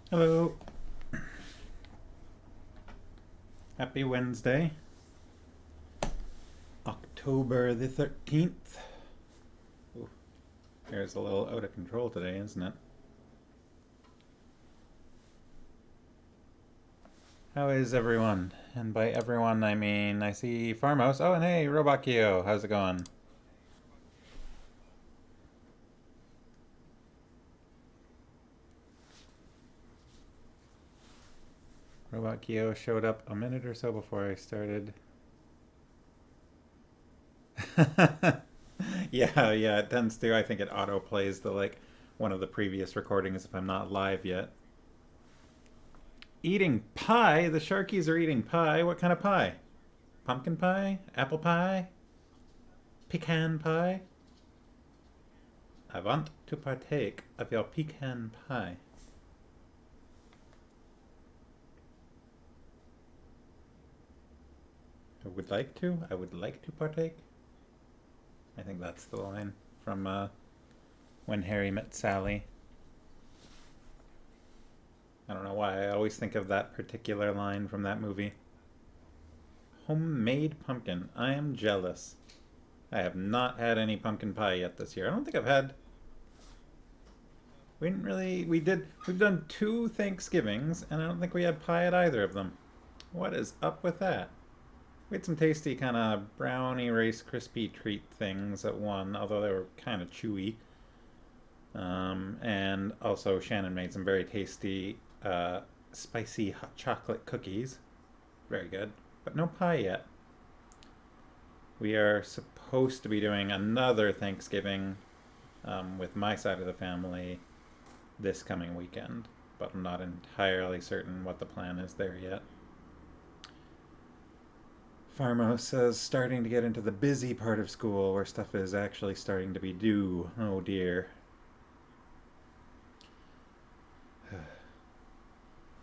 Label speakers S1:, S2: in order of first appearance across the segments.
S1: Hello. Happy Wednesday, October the 13th. Ooh, here's a little out of control today, isn't it? How is everyone? And by everyone, I mean I see Farmhouse. Oh, and hey, Robakio. How's it going? Robakio showed up a minute or so before I started. Yeah, it tends to. I think it auto plays the one of the previous recordings if I'm not live yet. Eating pie? The Sharkies are eating pie. What kind of pie? Pumpkin pie? Apple pie? Pecan pie? I want to partake of your pecan pie. I would like to partake. I think that's the line from When Harry Met Sally. I don't know why, I always think of that particular line from that movie. Homemade pumpkin. I am jealous. I have not had any pumpkin pie yet this year. I don't think I've had. We didn't really. We've done two Thanksgivings, and I don't think we had pie at either of them. What is up with that? We had some tasty kind of brownie Rice crispy treat things at one, although they were kind of chewy. And also Shannon made some very tasty spicy hot chocolate cookies. Very good. But no pie yet. We are supposed to be doing another Thanksgiving with my side of the family this coming weekend, but I'm not entirely certain what the plan is there yet. Farmo says starting to get into the busy part of school where stuff is actually starting to be due. Oh dear.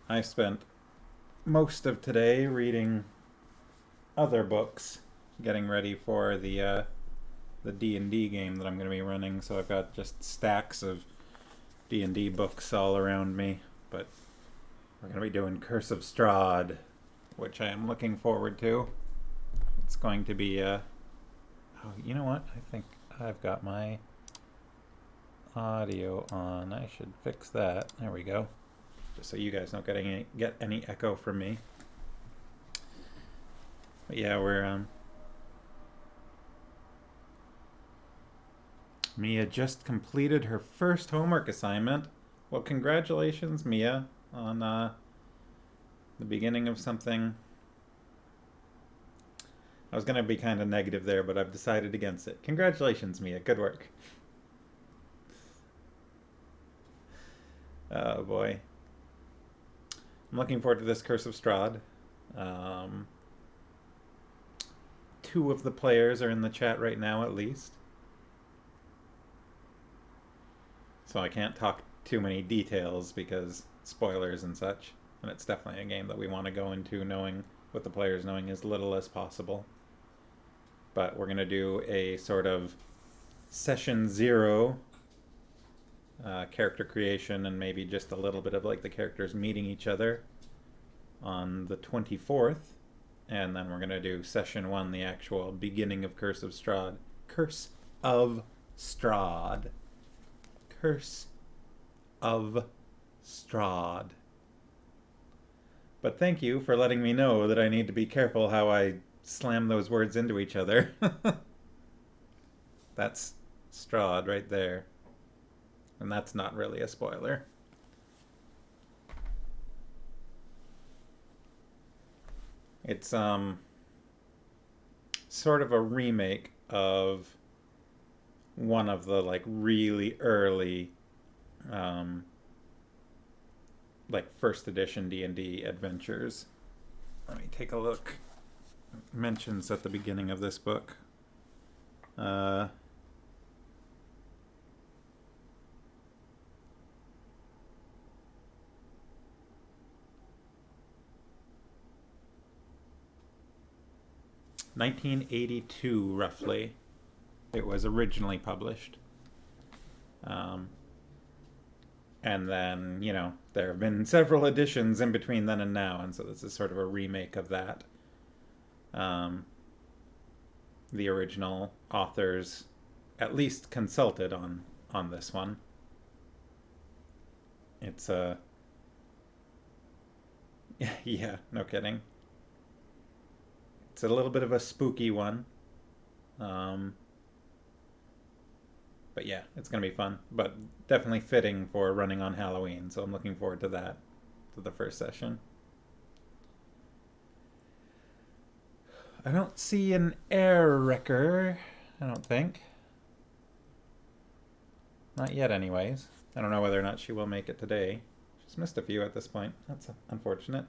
S1: I spent most of today reading other books, getting ready for the D&D game that I'm going to be running. So I've got just stacks of D&D books all around me. But we're going to be doing Curse of Strahd, which I am looking forward to. It's going to be oh, you know what? I think I've got my audio on. I should fix that. There we go. Just so you guys don't get any echo from me. But yeah, we're Mia just completed her first homework assignment. Well, congratulations, Mia, on the beginning of something. I was going to be kind of negative there, but I've decided against it. Congratulations, Mia. Good work. Oh, boy. I'm looking forward to this Curse of Strahd. Two of the players are in the chat right now, at least. So I can't talk too many details because spoilers and such. And it's definitely a game that we want to go into knowing with the players knowing as little as possible. But we're going to do a sort of session 0 character creation and maybe just a little bit of like the characters meeting each other on the 24th. And then we're going to do session 1, the actual beginning of Curse of Strahd. Curse of Strahd. Curse of Strahd. But thank you for letting me know that I need to be careful how I slam those words into each other. That's Strahd right there. And that's not really a spoiler. It's sort of a remake of one of the like really early like first edition D&D adventures. Let me take a look. It mentions at the beginning of this book. 1982, roughly, it was originally published. And then, there have been several editions in between then and now, and so this is sort of a remake of that. Um, the original authors at least consulted on this one. It's a yeah, no kidding. It's a little bit of a spooky one. Um, but yeah, it's gonna be fun. But definitely fitting for running on Halloween, so I'm looking forward to that, to the first session. I don't see an air wrecker. I don't think. Not yet, anyways. I don't know whether or not she will make it today. She's missed a few at this point. That's unfortunate.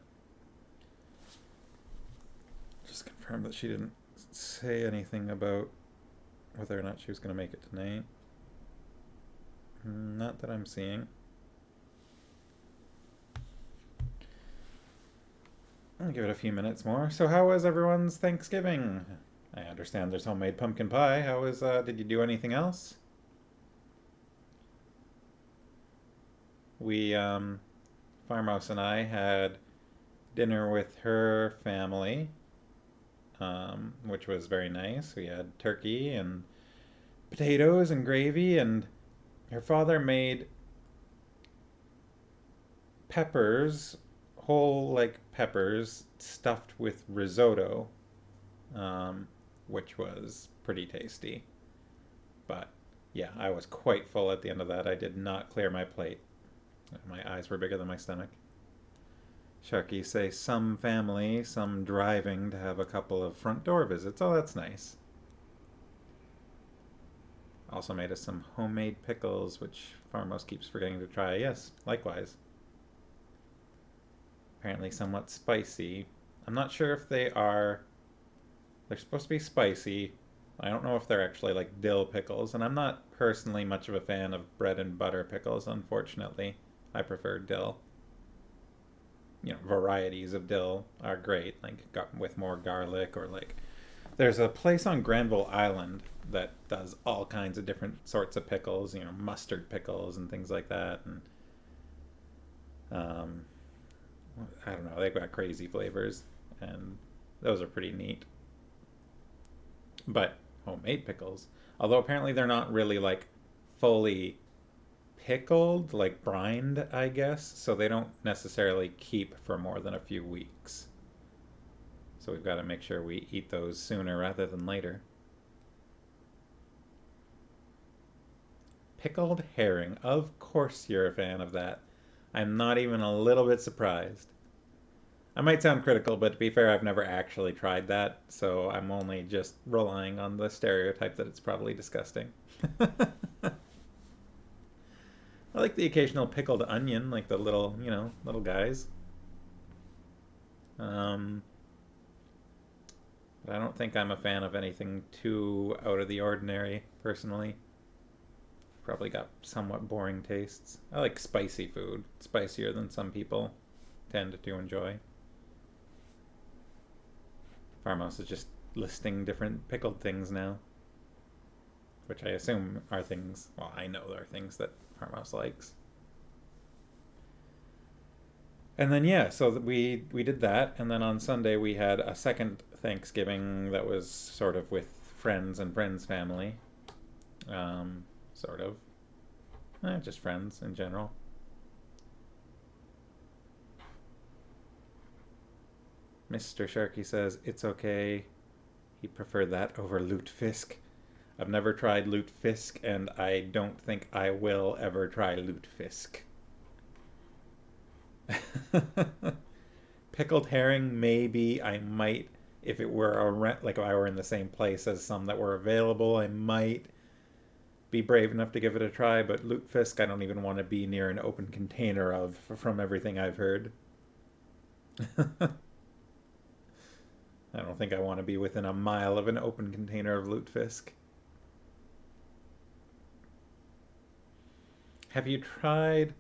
S1: Just confirmed that she didn't say anything about whether or not she was going to make it tonight. Not that I'm seeing. I'll give it a few minutes more. So how was everyone's Thanksgiving? I understand there's homemade pumpkin pie. How was, did you do anything else? We, Farmhouse and I had dinner with her family, which was very nice. We had turkey and potatoes and gravy, and her father made peppers, whole like peppers, stuffed with risotto, which was pretty tasty. But yeah, I was quite full at the end of that. I did not clear my plate. My eyes were bigger than my stomach. Sharky say some family, some driving to have a couple of front door visits. Oh, that's nice. Also made us some homemade pickles, which Farmhouse keeps forgetting to try. Yes, likewise. Apparently somewhat spicy. I'm not sure if they are... They're supposed to be spicy. I don't know if they're actually like dill pickles, and I'm not personally much of a fan of bread and butter pickles, unfortunately. I prefer dill. Varieties of dill are great, like with more garlic, or like there's a place on Granville Island that does all kinds of different sorts of pickles, mustard pickles and things like that, and I don't know, they've got crazy flavors, and those are pretty neat. But homemade pickles, although apparently they're not really like fully pickled, like brined, I guess, so they don't necessarily keep for more than a few weeks. So we've got to make sure we eat those sooner rather than later. Pickled herring. Of course you're a fan of that. I'm not even a little bit surprised. I might sound critical, but to be fair, I've never actually tried that, so I'm only just relying on the stereotype that it's probably disgusting. I like the occasional pickled onion, like the little, little guys. But I don't think I'm a fan of anything too out of the ordinary, personally. Probably got somewhat boring tastes. I like spicy food, spicier than some people tend to enjoy. Farmhouse is just listing different pickled things now, which I assume are things, well, I know there are things that Farmhouse likes. And then yeah, so we did that, and then on Sunday we had a second Thanksgiving that was sort of with friends and friends' family, sort of, just friends in general. Mr. Sharky says it's okay. He preferred that over lutefisk. I've never tried lutefisk, and I don't think I will ever try lutefisk. Pickled herring, maybe. I might, if it were like if I were in the same place as some that were available, I might be brave enough to give it a try. But lutefisk, I don't even want to be near an open container of, from everything I've heard. I don't think I want to be within a mile of an open container of lutefisk. Have you tried...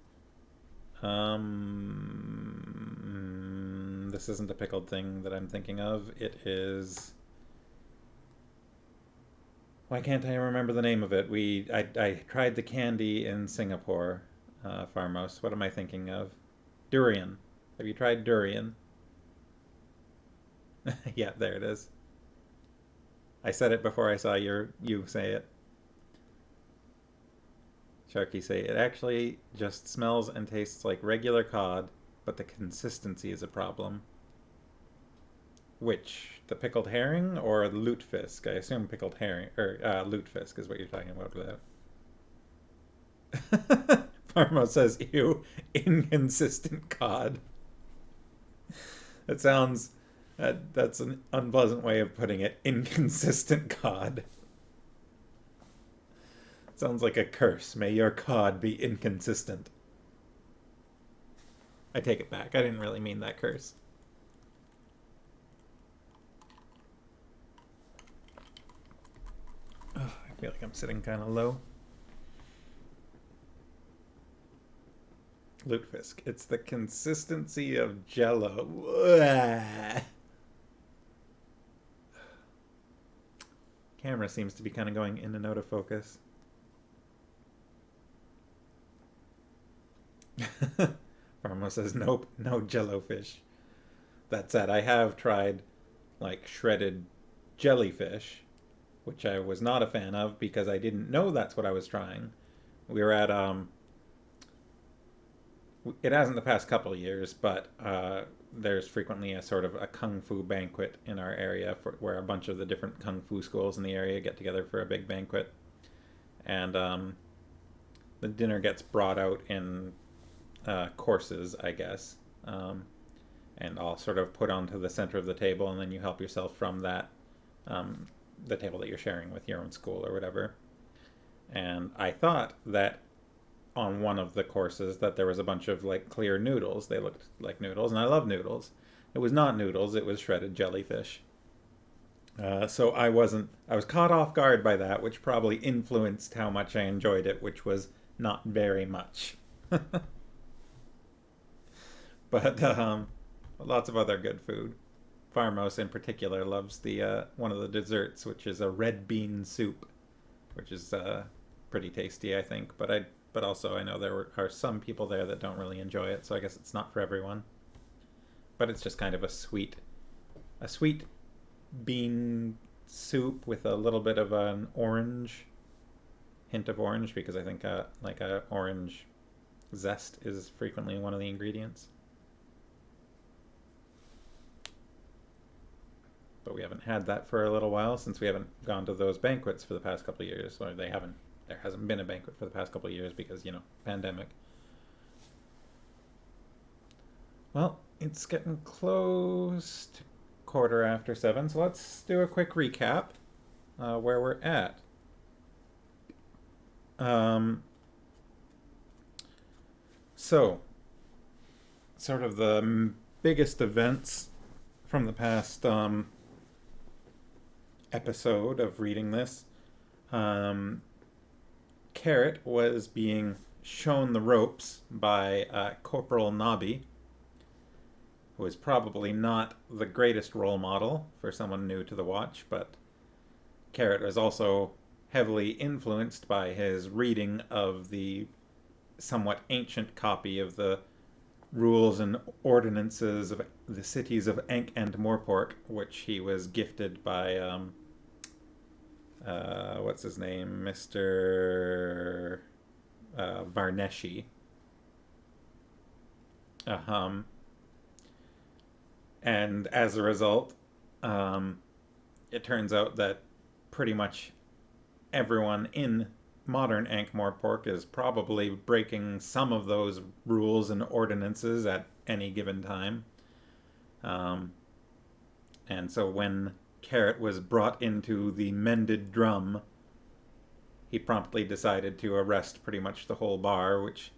S1: this isn't a pickled thing that I'm thinking of. It is... Why can't I remember the name of it? I tried the candy in Singapore. Farmos. What am I thinking of? Durian. Have you tried durian? Yeah, there it is. I said it before I saw you say it. Sharky say it actually just smells and tastes like regular cod, but the consistency is a problem. Which, the pickled herring or the lutefisk? I assume pickled herring or lutefisk is what you're talking about with that. Parmo says, "Ew, inconsistent cod." That sounds. That's an unpleasant way of putting it. Inconsistent cod. Sounds like a curse. May your cod be inconsistent. I take it back. I didn't really mean that curse. Oh, I feel like I'm sitting kind of low. Lutefisk. It's the consistency of Jello. Camera seems to be kind of going in and out of focus. Farmo says, nope, no jellofish. That said, I have tried like shredded jellyfish, which I was not a fan of because I didn't know that's what I was trying. We were at it hasn't the past couple of years, but there's frequently a sort of a kung fu banquet in our area where a bunch of the different kung fu schools in the area get together for a big banquet, and the dinner gets brought out in courses, I guess, and all sort of put onto the center of the table, and then you help yourself from that, the table that you're sharing with your own school or whatever. And I thought that on one of the courses that there was a bunch of like clear noodles. They looked like noodles, and I love noodles. It was not noodles, it was shredded jellyfish. So I was caught off guard by that, which probably influenced how much I enjoyed it, which was not very much. But lots of other good food. Farmos in particular loves the one of the desserts, which is a red bean soup, which is pretty tasty, I think. But also I know there are some people there that don't really enjoy it, so I guess it's not for everyone. But it's just kind of a sweet bean soup with a little bit of an hint of orange, because I think like a orange zest is frequently one of the ingredients. But we haven't had that for a little while since we haven't gone to those banquets for the past couple of years. Or there hasn't been a banquet for the past couple of years because, pandemic. Well, it's getting close to 7:15, so let's do a quick recap where we're at. So, sort of the biggest events from the past episode of reading this. Carrot was being shown the ropes by Corporal Nobby, who is probably not the greatest role model for someone new to the watch, but Carrot was also heavily influenced by his reading of the somewhat ancient copy of the rules and ordinances of the cities of Ankh and Morpork, which he was gifted by what's his name, Mr. Varneshi. And as a result, it turns out that pretty much everyone in modern Ankh-Morpork is probably breaking some of those rules and ordinances at any given time. And so when Carrot was brought into the Mended Drum, he promptly decided to arrest pretty much the whole bar, which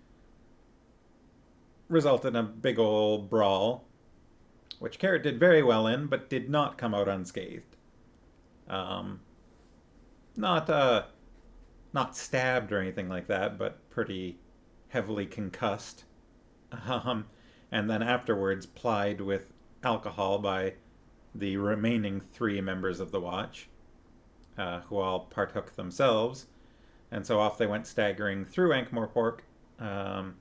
S1: resulted in a big old brawl, which Carrot did very well in, but did not come out unscathed. Not stabbed or anything like that, but pretty heavily concussed. And then afterwards plied with alcohol by the remaining 3 members of the watch, who all partook themselves. And so off they went staggering through Ankh-Morpork um,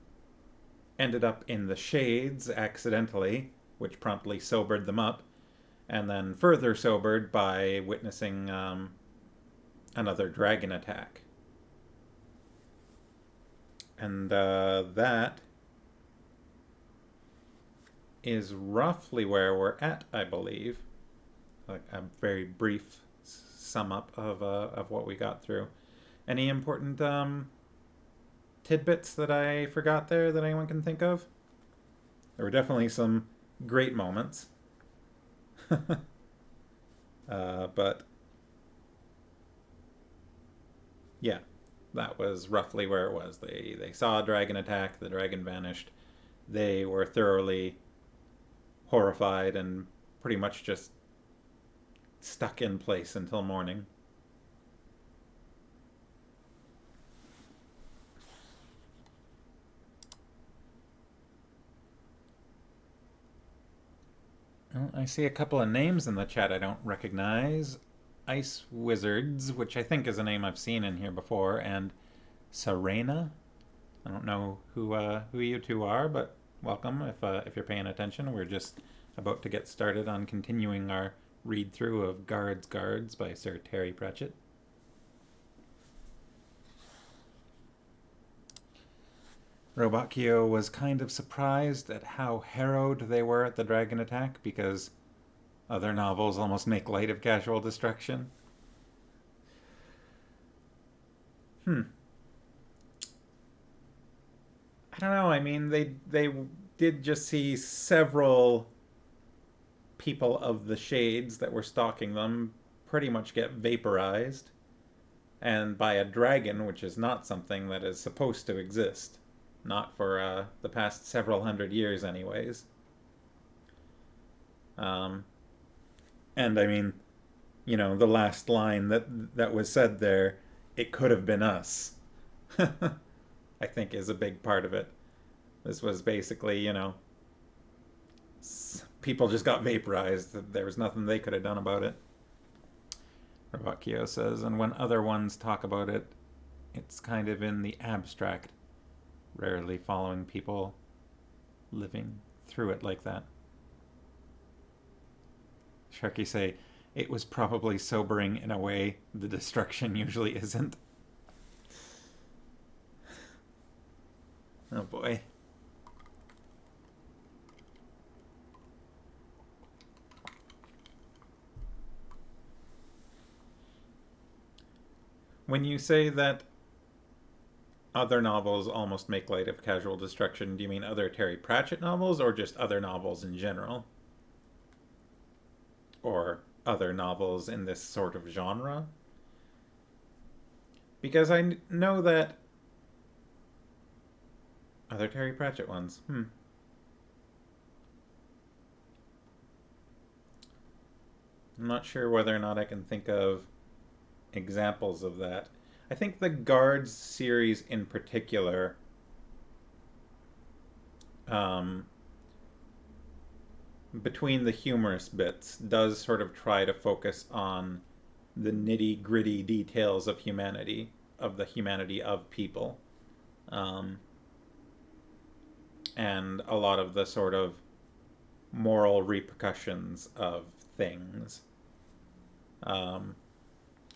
S1: ended up in the shades accidentally, which promptly sobered them up, and then further sobered by witnessing another dragon attack. And that is roughly where we're at, I believe. Like a very brief sum up of what we got through. Any important tidbits that I forgot there that anyone can think of? There were definitely some great moments. But yeah, that was roughly where it was. They saw a dragon attack, the dragon vanished. They were thoroughly horrified and pretty much just stuck in place until morning. Well, I see a couple of names in the chat I don't recognize. Ice Wizards, which I think is a name I've seen in here before, and Serena. I don't know who you two are, but welcome if you're paying attention. We're just about to get started on continuing our read through of Guards by Sir Terry Pratchett. Robacchio was kind of surprised at how harrowed they were at the dragon attack because other novels almost make light of casual destruction. I don't know. I mean, they did just see several people of the shades that were stalking them pretty much get vaporized, and by a dragon, which is not something that is supposed to exist. Not for the past several hundred years, anyways. And I mean, the last line that was said there, it could have been us, I think is a big part of it. This was basically, people just got vaporized. There was nothing they could have done about it. Ravacchio says, and when other ones talk about it, it's kind of in the abstract, rarely following people living through it like that. Sharky say, it was probably sobering in a way the destruction usually isn't. Oh boy. When you say that other novels almost make light of casual destruction, do you mean other Terry Pratchett novels or just other novels in general? Or other novels in this sort of genre? Because I know that other Terry Pratchett ones. I'm not sure whether or not I can think of examples of that. I think the Guards series in particular between the humorous bits does sort of try to focus on the nitty gritty details of humanity, of the humanity of people, and a lot of the sort of moral repercussions of things.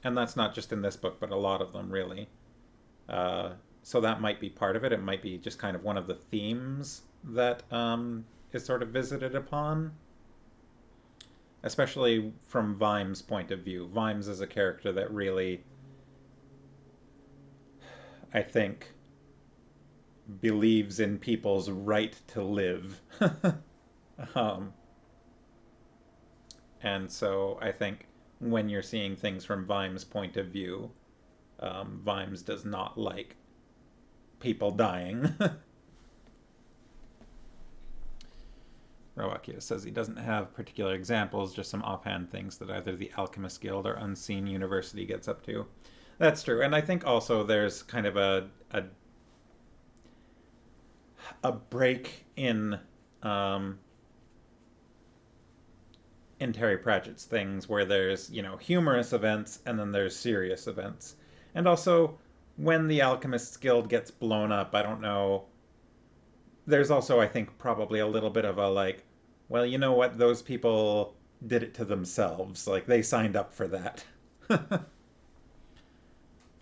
S1: And that's not just in this book, but a lot of them, really. So that might be part of it. It might be just kind of one of the themes that is sort of visited upon. Especially from Vimes' point of view. Vimes is a character that really, I think, believes in people's right to live. And so I think when you're seeing things from Vimes' point of view, Vimes does not like people dying. Rawakio says he doesn't have particular examples, just some offhand things that either the Alchemist Guild or Unseen University gets up to. That's true, and I think also there's kind of a break in Terry Pratchett's things where there's, humorous events and then there's serious events. And also, when the Alchemist's Guild gets blown up, I don't know. There's also, I think, probably a little bit of a like, well, you know what? Those people did it to themselves. Like, they signed up for that.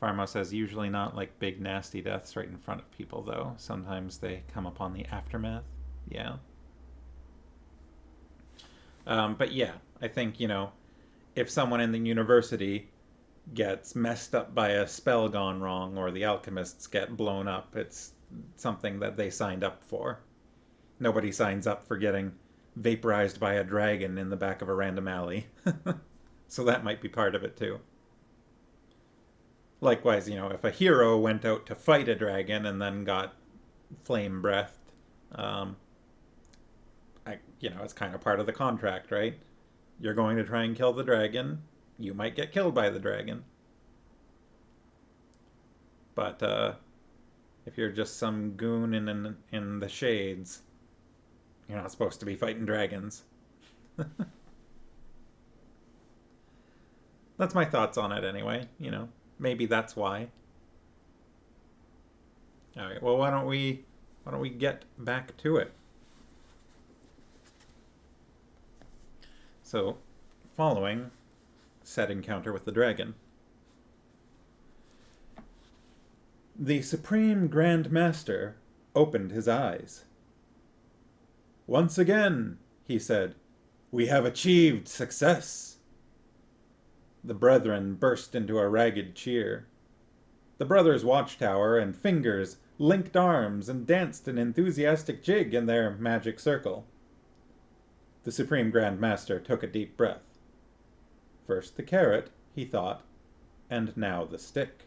S1: Pharma says usually not like big nasty deaths right in front of people, though. Sometimes they come upon the aftermath. Yeah. But yeah, I think, if someone in the university gets messed up by a spell gone wrong or the alchemists get blown up, it's something that they signed up for. Nobody signs up for getting vaporized by a dragon in the back of a random alley. So that might be part of it too. Likewise, if a hero went out to fight a dragon and then got flame breathed, it's kind of part of the contract, right? You're going to try and kill the dragon. You might get killed by the dragon. But if you're just some goon in the shades, you're not supposed to be fighting dragons. That's my thoughts on it anyway, Maybe that's why. All right, well, why don't we get back to it? So, following said encounter with the dragon, the Supreme Grand Master opened his eyes. "Once again," he said, "we have achieved success." The brethren burst into a ragged cheer. The brothers' watchtower and fingers linked arms and danced an enthusiastic jig in their magic circle. The Supreme Grand Master took a deep breath. First the carrot, he thought, and now the stick.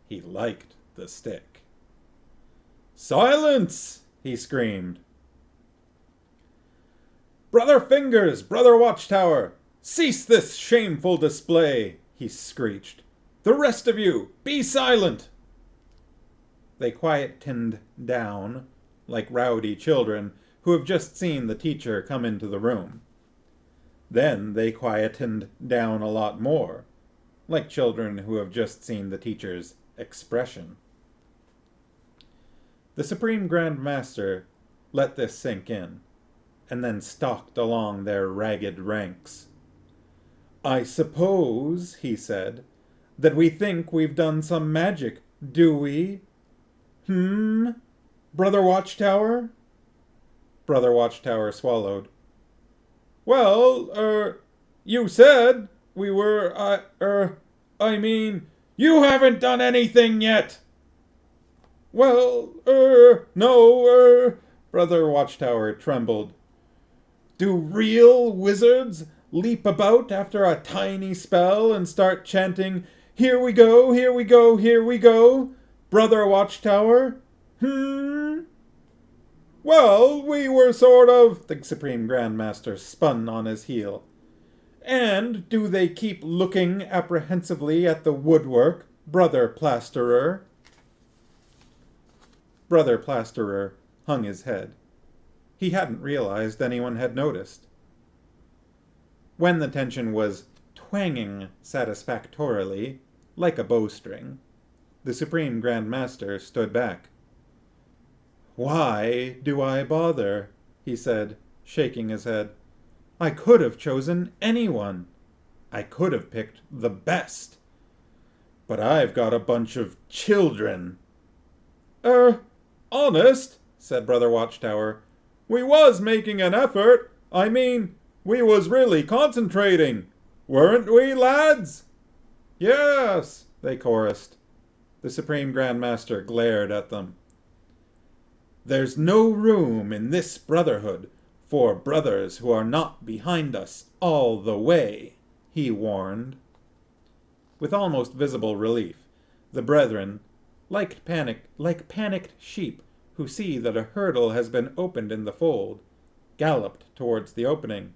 S1: He liked the stick. "Silence!" he screamed. "Brother Fingers, Brother Watchtower, cease this shameful display," he screeched. "The rest of you, be silent!" They quietened down, like rowdy children who have just seen the teacher come into the room. Then they quietened down a lot more, like children who have just seen the teacher's expression. The Supreme Grand Master let this sink in, and then stalked along their ragged ranks. "I suppose," he said, "that we think we've done some magic, do we? Brother Watchtower?" Brother Watchtower swallowed. "Well, you said we were, you haven't done anything yet." "Well, no, Brother Watchtower trembled. "Do real wizards leap about after a tiny spell and start chanting, 'Here we go, here we go, here we go,' Brother Watchtower? Well, we were sort of..." The Supreme Grand Master spun on his heel. "And do they keep looking apprehensively at the woodwork, Brother Plasterer?" Brother Plasterer hung his head. He hadn't realized anyone had noticed. When the tension was twanging satisfactorily, like a bowstring, the Supreme Grand Master stood back. "Why do I bother?" he said, shaking his head. "I could have chosen anyone. I could have picked the best. But I've got a bunch of children." Honest," said Brother Watchtower. "We was making an effort. We was really concentrating. Weren't we, lads?" "Yes," they chorused. The Supreme Grand Master glared at them. "There's no room in this brotherhood for brothers who are not behind us all the way," he warned. With almost visible relief, the brethren, like panicked sheep who see that a hurdle has been opened in the fold, galloped towards the opening.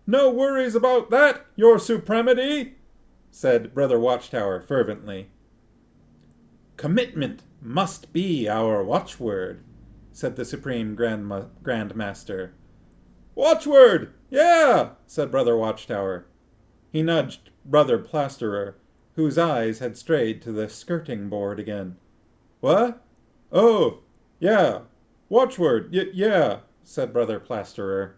S1: "No worries about that, Your Supremity," said Brother Watchtower fervently. "Commitment must be our watchword," said the Supreme Grand Master. "Watchword! Yeah!" said Brother Watchtower. He nudged Brother Plasterer, whose eyes had strayed to the skirting board again. "What? Oh, yeah. Watchword, yeah," said Brother Plasterer.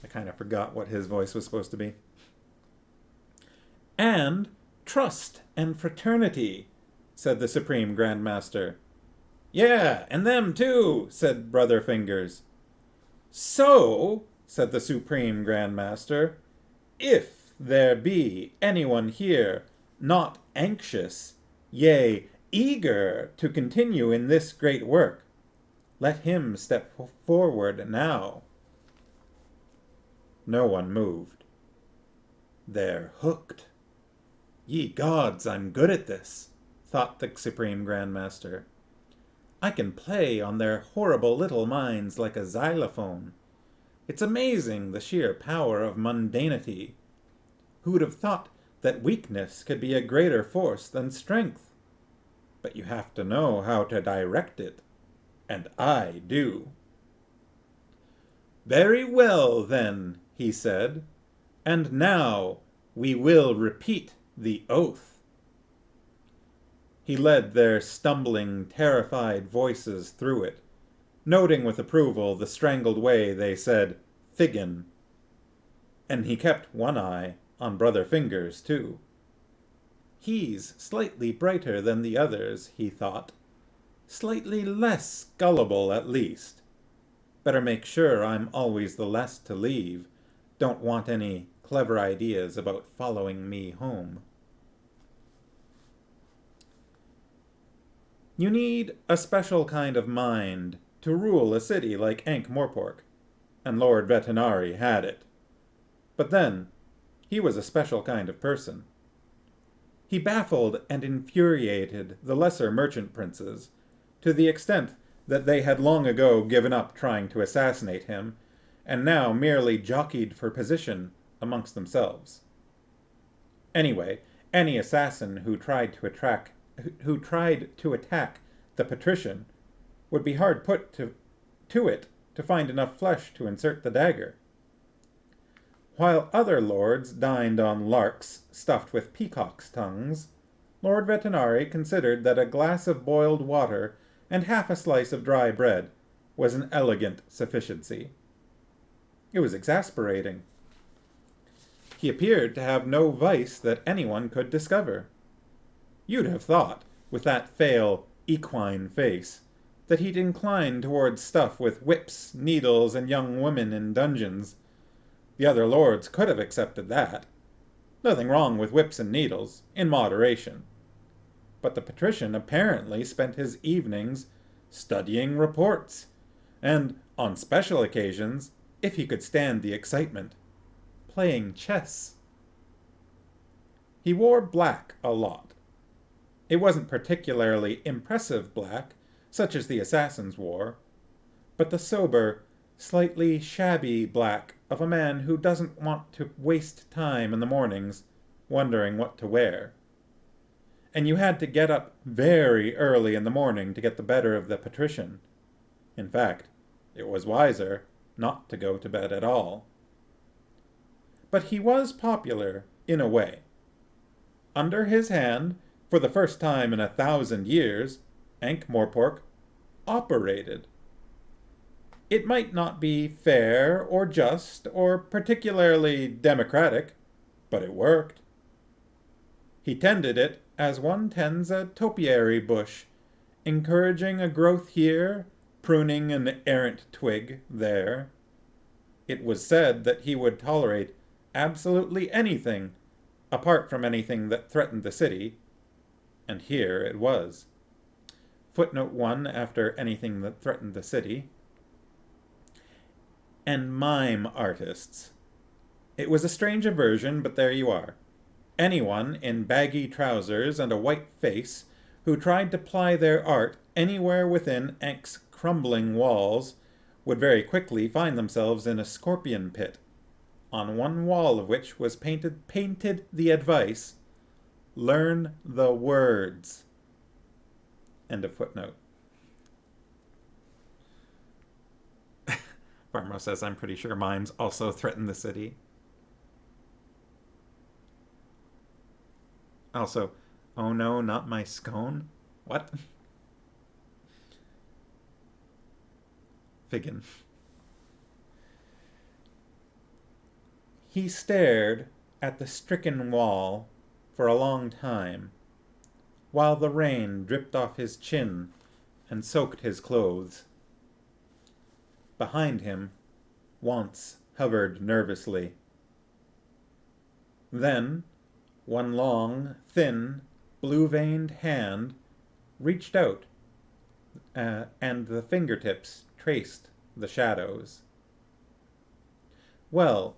S1: I kind of forgot what his voice was supposed to be. "And trust and fraternity," said the Supreme Grand Master. "Yeah, and them too," said Brother Fingers. "So," said the Supreme Grand Master, "if there be anyone here not anxious, yea, eager to continue in this great work, let him step forward now." No one moved. "They're hooked. Ye gods, I'm good at this," thought the Supreme Grand Master. "I can play on their horrible little minds like a xylophone. It's amazing the sheer power of mundanity. Who'd have thought that weakness could be a greater force than strength? But you have to know how to direct it, and I do." "Very well, then," he said, "and now we will repeat the oath." He led their stumbling, terrified voices through it, noting with approval the strangled way they said "Figgin." And he kept one eye on Brother Fingers, too. He's slightly brighter than the others, he thought. Slightly less gullible, at least. Better make sure I'm always the last to leave. Don't want any clever ideas about following me home. You need a special kind of mind to rule a city like Ankh-Morpork, and Lord Vetinari had it. But then, he was a special kind of person. He baffled and infuriated the lesser merchant princes, to the extent that they had long ago given up trying to assassinate him, and now merely jockeyed for position amongst themselves. Anyway, any assassin who tried to attack the patrician would be hard put to it to find enough flesh to insert the dagger. While other lords dined on larks stuffed with peacocks' tongues, Lord Vetinari considered that a glass of boiled water and half a slice of dry bread was an elegant sufficiency. It was exasperating. He appeared to have no vice that anyone could discover. You'd have thought, with that pale, equine face, that he'd incline towards stuff with whips, needles, and young women in dungeons. The other lords could have accepted that. Nothing wrong with whips and needles, in moderation. But the patrician apparently spent his evenings studying reports, and, on special occasions, if he could stand the excitement, playing chess. He wore black a lot. It wasn't particularly impressive black, such as the assassins wore, but the sober, slightly shabby black of a man who doesn't want to waste time in the mornings wondering what to wear. And you had to get up very early in the morning to get the better of the patrician. In fact, it was wiser not to go to bed at all. But he was popular, in a way. Under his hand, for the first time in 1,000 years, Ankh-Morpork operated. It might not be fair or just or particularly democratic, but it worked. He tended it as one tends a topiary bush, encouraging a growth here, pruning an errant twig there. It was said that he would tolerate absolutely anything, apart from anything that threatened the city, and here it was. Footnote 1 after anything that threatened the city. And mime artists. It was a strange aversion, but there you are. Anyone in baggy trousers and a white face who tried to ply their art anywhere within Ankh's crumbling walls would very quickly find themselves in a scorpion pit, on one wall of which was painted the advice, "Learn the words." End of footnote. Farmo says, I'm pretty sure Mimes also threatened the city. Also, oh no, not my scone? What? Figgin. He stared at the stricken wall for a long time, while the rain dripped off his chin and soaked his clothes. Behind him, Once hovered nervously. Then, one long, thin, blue-veined hand reached out, and the fingertips traced the shadows. Well,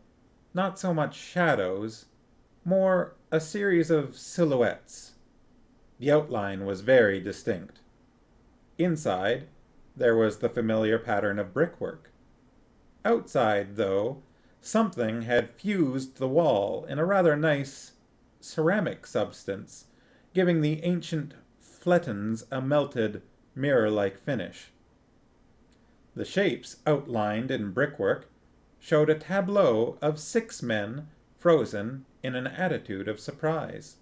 S1: not so much shadows, more a series of silhouettes. The outline was very distinct. Inside, there was the familiar pattern of brickwork. Outside, though, something had fused the wall in a rather nice ceramic substance, giving the ancient flettons a melted, mirror-like finish. The shapes outlined in brickwork showed a tableau of 6 men frozen in an attitude of surprise.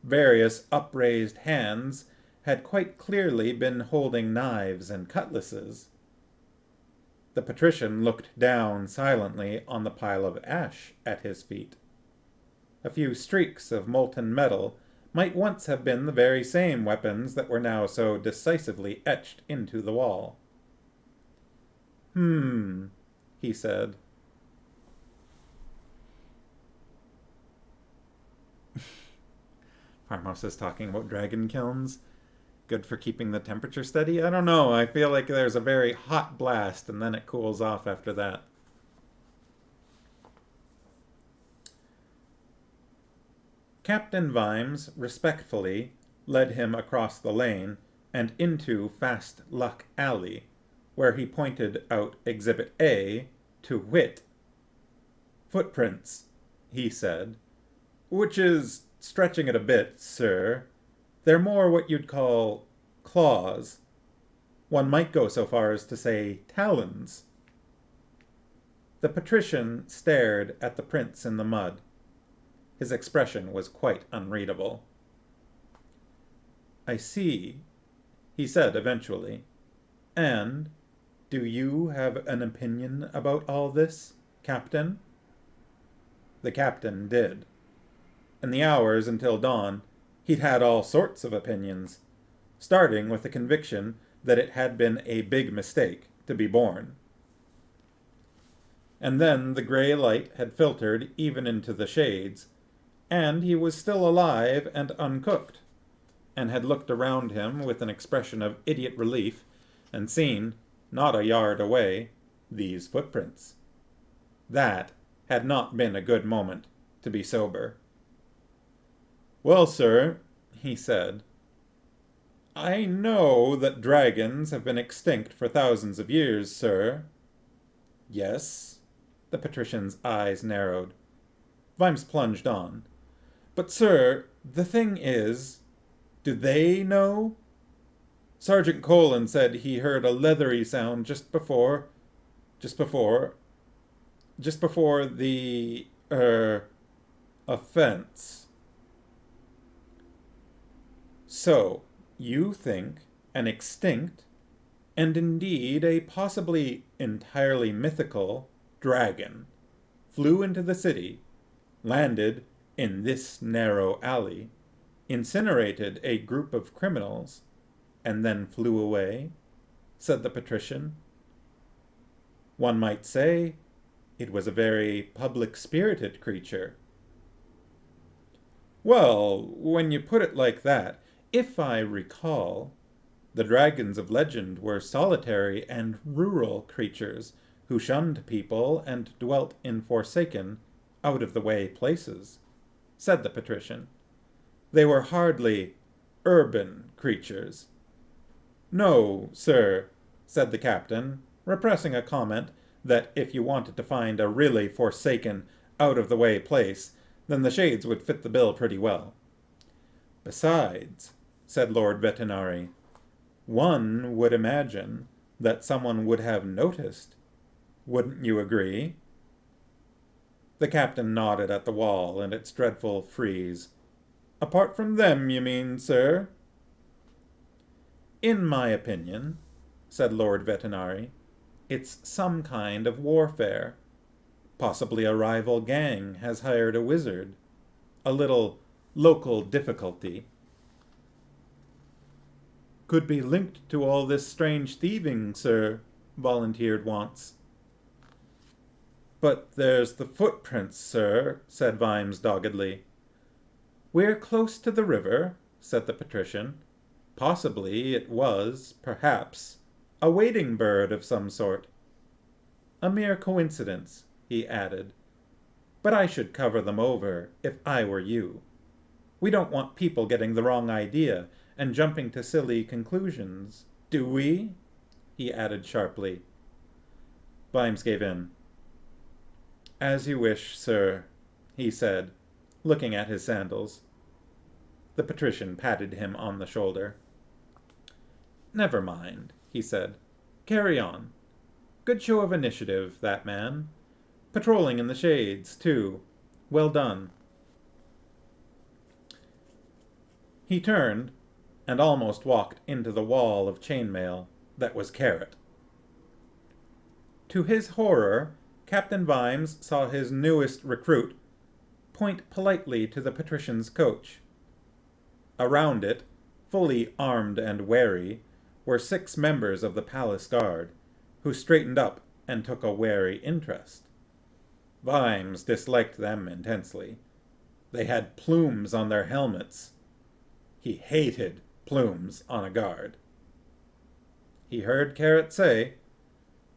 S1: Various upraised hands had quite clearly been holding knives and cutlasses. The patrician looked down silently on the pile of ash at his feet. A few streaks of molten metal might once have been the very same weapons that were now so decisively etched into the wall. He said. Farmhouse is talking about dragon kilns. Good for keeping the temperature steady? I don't know. I feel like there's a very hot blast and then it cools off after that. Captain Vimes respectfully led him across the lane and into Fast Luck Alley, where he pointed out Exhibit A, to wit. Footprints, he said, which is stretching it a bit, sir. They're more what you'd call claws. One might go so far as to say talons. The patrician stared at the prints in the mud. His expression was quite unreadable. I see, he said eventually. And do you have an opinion about all this, Captain? The captain did. In the hours until dawn, he'd had all sorts of opinions, starting with the conviction that it had been a big mistake to be born. And then the gray light had filtered even into the shades, and he was still alive and uncooked, and had looked around him with an expression of idiot relief, and seen, not a yard away, these footprints. That had not been a good moment to be sober. Well, sir, he said, I know that dragons have been extinct for thousands of years, sir. Yes? The patrician's eyes narrowed. Vimes plunged on. But, sir, the thing is, do they know? Sergeant Colin said he heard a leathery sound just before the, offense. So, you think an extinct, and indeed a possibly entirely mythical, dragon flew into the city, landed in this narrow alley, incinerated a group of criminals, and then flew away? Said the patrician. One might say it was a very public-spirited creature. Well, when you put it like that, if I recall, the dragons of legend were solitary and rural creatures who shunned people and dwelt in forsaken, out-of-the-way places, said the patrician. They were hardly urban creatures. No, sir, said the captain, repressing a comment that if you wanted to find a really forsaken, out-of-the-way place, then the shades would fit the bill pretty well. Besides, said Lord Vetinari, one would imagine that someone would have noticed. Wouldn't you agree? The captain nodded at the wall and its dreadful frieze. Apart from them, you mean, sir? In my opinion, said Lord Vetinari, it's some kind of warfare. Possibly a rival gang has hired a wizard. A little local difficulty. Could be linked to all this strange thieving, sir, volunteered Wantz. But there's the footprints, sir, said Vimes doggedly. We're close to the river, said the patrician. Possibly it was, perhaps, a wading bird of some sort. A mere coincidence, he added. But I should cover them over if I were you. We don't want people getting the wrong idea and jumping to silly conclusions, do we? He added sharply. Vimes gave in. As you wish, sir, he said, looking at his sandals. The patrician patted him on the shoulder. Never mind, he said. Carry on. Good show of initiative, that man. Patrolling in the shades, too. Well done. He turned and almost walked into the wall of chainmail that was Carrot. To his horror, Captain Vimes saw his newest recruit point politely to the patrician's coach. Around it, fully armed and wary, were 6 members of the palace guard, who straightened up and took a wary interest. Vimes disliked them intensely. They had plumes on their helmets. He hated plumes on a guard. He heard Carrot say,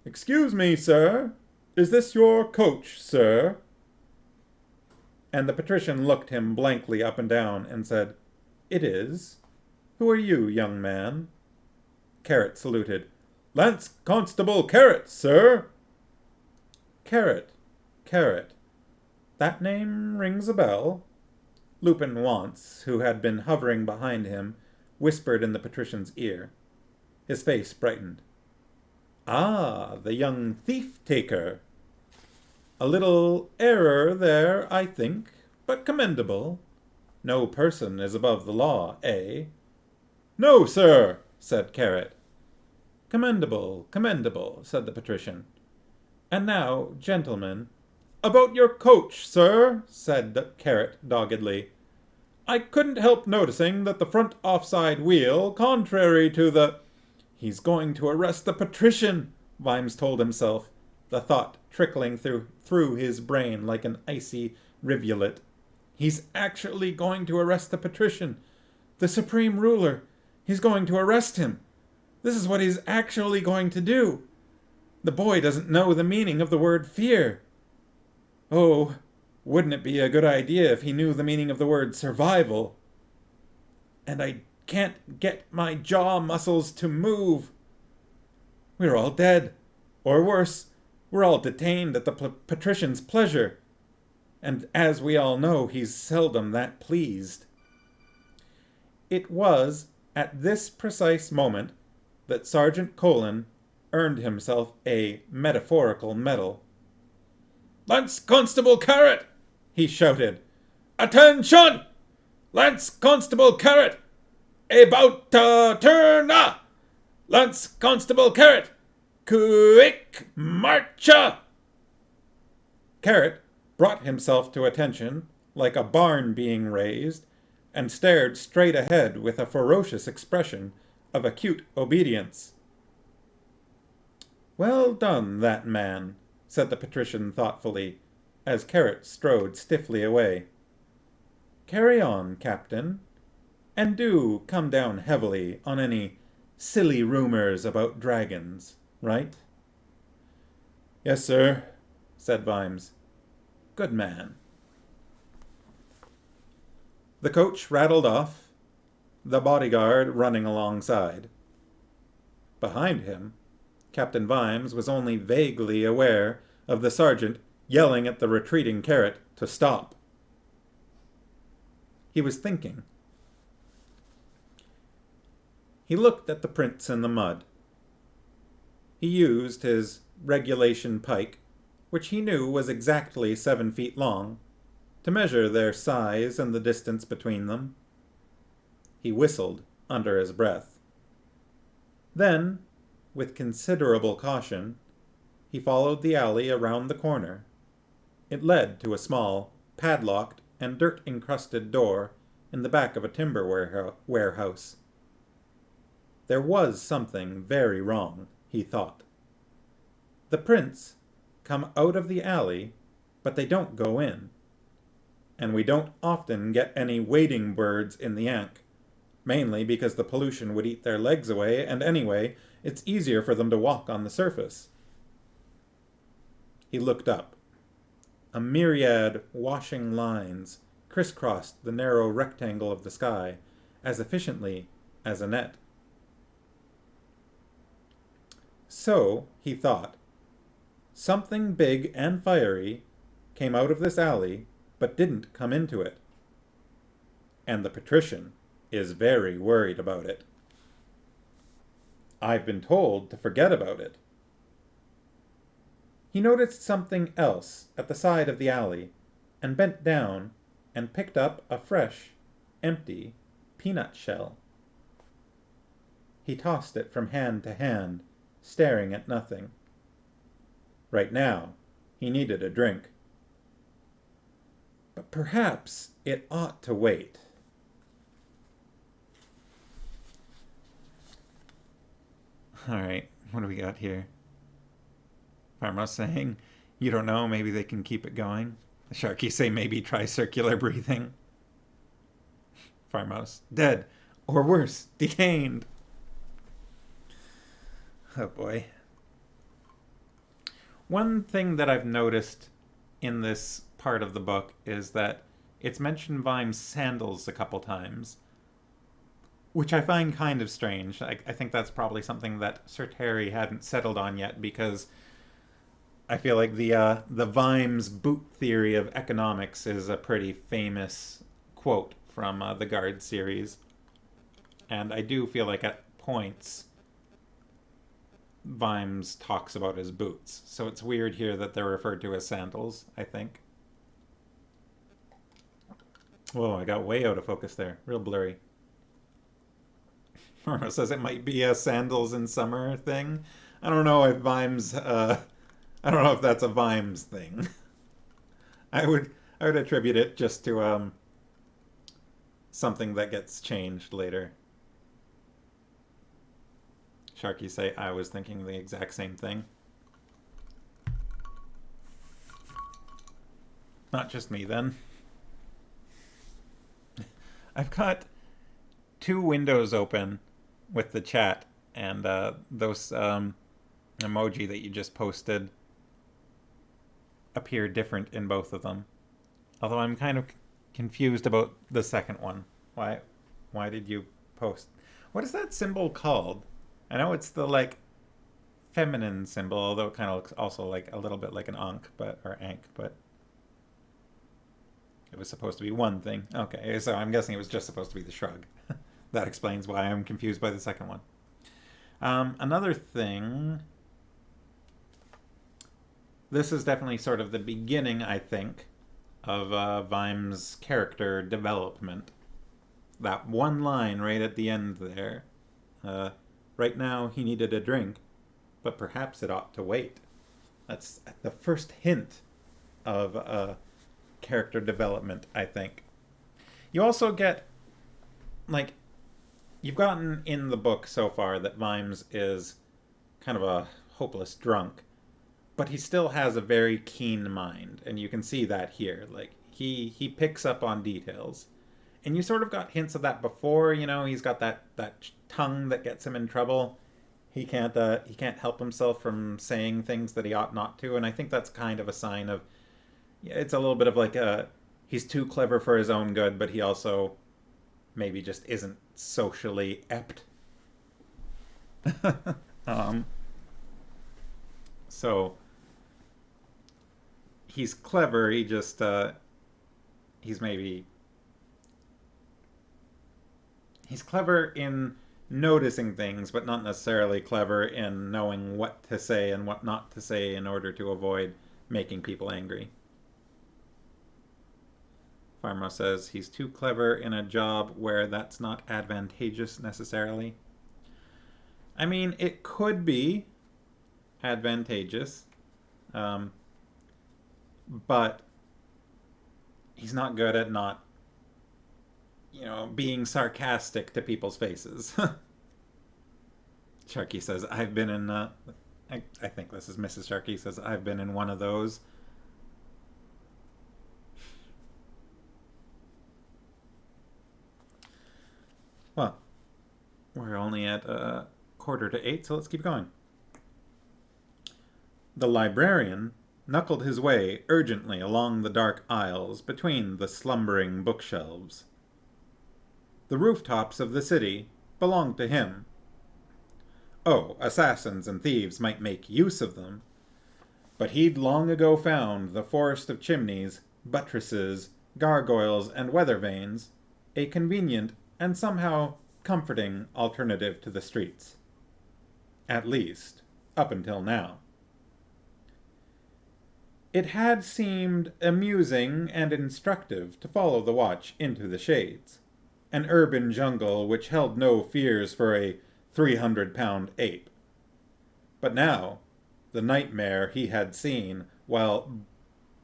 S1: "Excuse me, sir. Is this your coach, sir?" And the patrician looked him blankly up and down and said, "It is. Who are you, young man?" Carrot saluted. "Lance Constable Carrot, sir." Carrot. That name rings a bell. Lupin Wantz, who had been hovering behind him, whispered in the patrician's ear. His face brightened. "Ah, the young thief-taker. A little error there, I think, but commendable. No person is above the law, eh?" "No, sir," said Carrot. Commendable, said the patrician. "And now, gentlemen—" "About your coach, sir," said Carrot doggedly. "I couldn't help noticing that the front offside wheel, contrary to the—" "He's going to arrest the patrician," Vimes told himself, the thought trickling through his brain like an icy rivulet. "He's actually going to arrest the patrician. The supreme ruler. He's going to arrest him. This is what he's actually going to do. The boy doesn't know the meaning of the word fear. Oh, wouldn't it be a good idea if he knew the meaning of the word survival? And I can't get my jaw muscles to move. We're all dead. Or worse, we're all detained at the patrician's pleasure. And as we all know, he's seldom that pleased." It was at this precise moment that Sergeant Colin earned himself a metaphorical medal. "Lance Constable Carrot!" he shouted. "Attention! Lance Constable Carrot! About to turn! Lance Constable Carrot! Quick marcha!" Carrot brought himself to attention like a barn being raised and stared straight ahead with a ferocious expression of acute obedience. "Well done, that man," said the patrician thoughtfully, as Carrot strode stiffly away. "Carry on, Captain, and do come down heavily on any silly rumors about dragons, right?" "Yes, sir," said Vimes. "Good man." The coach rattled off, the bodyguard running alongside. Behind him, Captain Vimes was only vaguely aware of the sergeant yelling at the retreating Carrot to stop. He was thinking. He looked at the prints in the mud. He used his regulation pike, which he knew was exactly 7 feet long, to measure their size and the distance between them. He whistled under his breath. Then, with considerable caution, he followed the alley around the corner. It led to a small, padlocked, and dirt-encrusted door in the back of a timber warehouse. There was something very wrong, he thought. The prints come out of the alley, but they don't go in. And we don't often get any wading birds in the Ankh, mainly because the pollution would eat their legs away, and anyway, it's easier for them to walk on the surface. He looked up. A myriad washing lines crisscrossed the narrow rectangle of the sky as efficiently as a net. So, he thought, something big and fiery came out of this alley, but didn't come into it. And the patrician is very worried about it. I've been told to forget about it. He noticed something else at the side of the alley and bent down and picked up a fresh, empty peanut shell. He tossed it from hand to hand, staring at nothing. Right now, he needed a drink. But perhaps it ought to wait. All right, what do we got here? Pharma saying, you don't know, maybe they can keep it going. The Sharky say maybe try circular breathing. Farmhouse, dead, or worse, detained. Oh boy. One thing that I've noticed in this part of the book is that it's mentioned Vimes' sandals a couple times, which I find kind of strange. I think that's probably something that Sir Terry hadn't settled on yet, because I feel like the Vimes boot theory of economics is a pretty famous quote from the Guard series. And I do feel like at points Vimes talks about his boots. So it's weird here that they're referred to as sandals, I think. Whoa, I got way out of focus there. Real blurry. Marmo says it might be a sandals in summer thing. I don't know if Vimes... I don't know if that's a Vimes thing. I would attribute it just to something that gets changed later. Sharky say I was thinking the exact same thing. Not just me then. I've got two windows open with the chat, and those emoji that you just posted appear different in both of them. Although I'm kind of confused about the second one. Why did you post? What is that symbol called? I know it's the like feminine symbol, although it kind of looks also like a little bit like an Ankh, or Ankh, but it was supposed to be one thing. Okay, so I'm guessing it was just supposed to be the shrug. That explains why I'm confused by the second one. Another thing... This is definitely sort of the beginning, I think, of Vimes' character development. That one line right at the end there. Right now, he needed a drink, but perhaps it ought to wait. That's the first hint of character development, I think. You also get, like, you've gotten in the book so far that Vimes is kind of a hopeless drunk. But he still has a very keen mind, and you can see that here. Like, he picks up on details. And you sort of got hints of that before, you know, he's got that tongue that gets him in trouble. He can't help himself from saying things that he ought not to, and I think that's kind of a sign of, it's a little bit of like he's too clever for his own good, but he also maybe just isn't socially apt. So he's clever, he just he's clever in noticing things, but not necessarily clever in knowing what to say and what not to say in order to avoid making people angry. Farmo says he's too clever in a job where that's not advantageous necessarily. I mean, it could be advantageous, but he's not good at not, being sarcastic to people's faces. Sharky says, I've been in, I think this is Mrs. Sharky says, I've been in one of those. Well, we're only at 7:45, so let's keep going. The librarian knuckled his way urgently along the dark aisles between the slumbering bookshelves. The rooftops of the city belonged to him. Oh, assassins and thieves might make use of them, but he'd long ago found the forest of chimneys, buttresses, gargoyles, and weather vanes a convenient and somehow comforting alternative to the streets. At least, up until now. It had seemed amusing and instructive to follow the watch into the shades, an urban jungle which held no fears for a 300-pound ape. But now, the nightmare he had seen while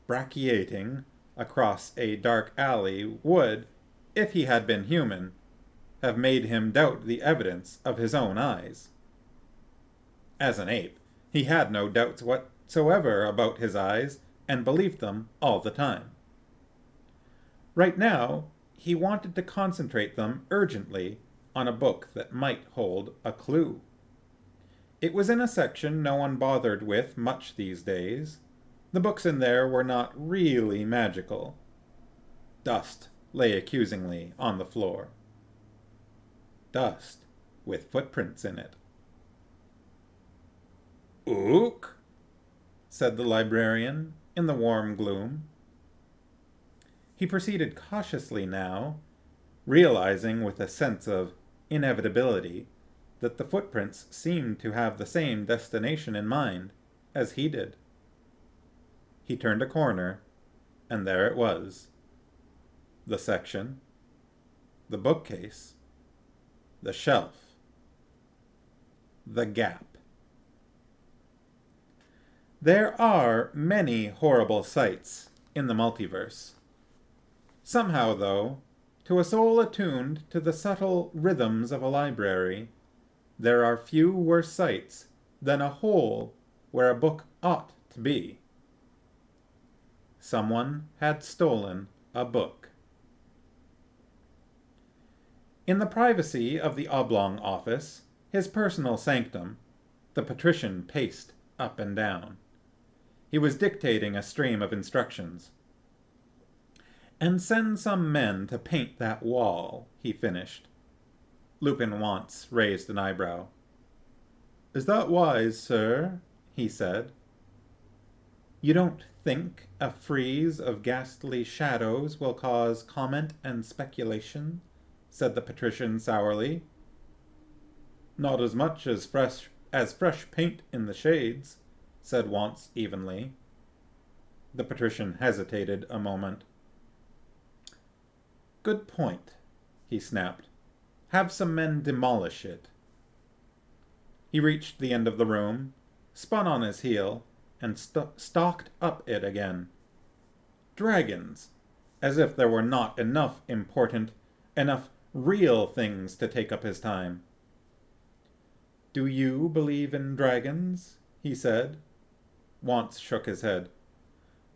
S1: brachiating across a dark alley would, if he had been human, have made him doubt the evidence of his own eyes. As an ape, he had no doubts whatsoever about his eyes, and believed them all the time. Right now, he wanted to concentrate them urgently on a book that might hold a clue. It was in a section no one bothered with much these days. The books in there were not really magical. Dust lay accusingly on the floor. Dust with footprints in it. "Ook," said the librarian in the warm gloom. He proceeded cautiously now, realizing with a sense of inevitability that the footprints seemed to have the same destination in mind as he did. He turned a corner, and there it was. The section, the bookcase, the shelf, the gap. There are many horrible sights in the multiverse. Somehow, though, to a soul attuned to the subtle rhythms of a library, there are few worse sights than a hole where a book ought to be. Someone had stolen a book. In the privacy of the oblong office, his personal sanctum, the patrician paced up and down. He was dictating a stream of instructions. "And send some men to paint that wall," he finished. Lupin once raised an eyebrow. "Is that wise, sir?" he said. "You don't think a frieze of ghastly shadows will cause comment and speculation?" said the patrician sourly. "Not as much as fresh paint in the shades," said Wantz evenly. The patrician hesitated a moment. "Good point," he snapped. "Have some men demolish it." He reached the end of the room, spun on his heel, and stalked up it again. Dragons! As if there were not enough real things to take up his time. "Do you believe in dragons?" he said. Wantz shook his head.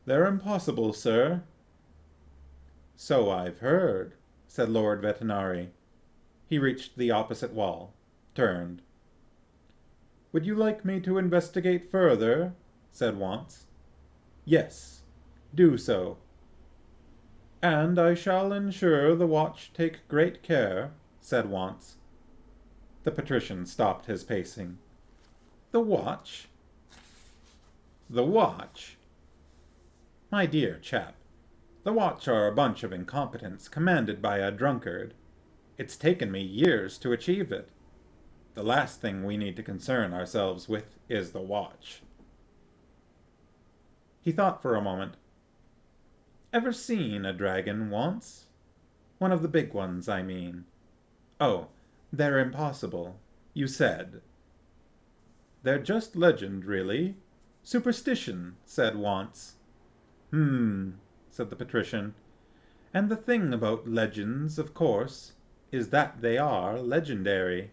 S1: "They're impossible, sir." "So I've heard," said Lord Vetinari. He reached the opposite wall, turned. "Would you like me to investigate further?" said Wantz. "Yes, do so." "And I shall ensure the watch take great care," said Wantz. The patrician stopped his pacing. "The watch? The watch? My dear chap, the watch are a bunch of incompetents commanded by a drunkard. It's taken me years to achieve it. The last thing we need to concern ourselves with is the watch." He thought for a moment. Ever seen a dragon once? One of the big ones, I mean. Oh, they're impossible, you said. They're just legend, really. Superstition, said Once. Said the patrician. And the thing about legends, of course, is that they are legendary.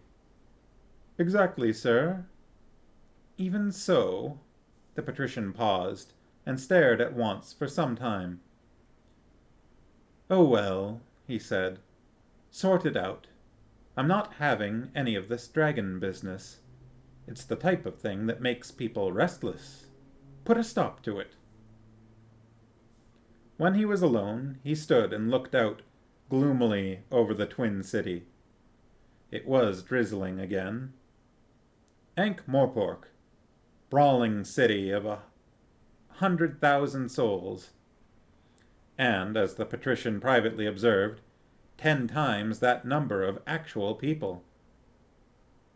S1: Exactly, sir. Even so, the patrician paused, and stared at Once for some time. Oh well, he said. Sort it out. I'm not having any of this dragon business. It's the type of thing that makes people restless. Put a stop to it. When he was alone, he stood and looked out gloomily over the Twin City. It was drizzling again. Ankh-Morpork, brawling city of 100,000 souls, and, as the patrician privately observed, 10 times that number of actual people.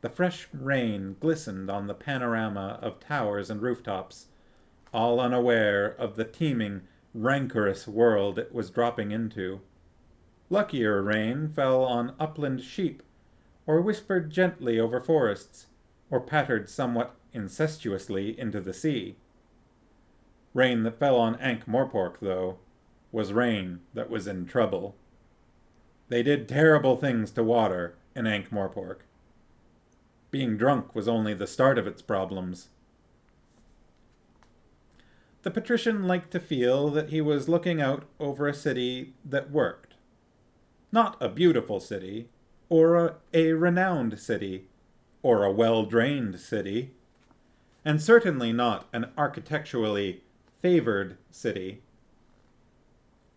S1: The fresh rain glistened on the panorama of towers and rooftops, all unaware of the teeming, rancorous world it was dropping into. Luckier rain fell on upland sheep, or whispered gently over forests, or pattered somewhat incestuously into the sea. Rain that fell on Ankh-Morpork, though, was rain that was in trouble. They did terrible things to water in Ankh-Morpork. Being drunk was only the start of its problems. The patrician liked to feel that he was looking out over a city that worked. Not a beautiful city, or a renowned city, or a well-drained city, and certainly not an architecturally favored city.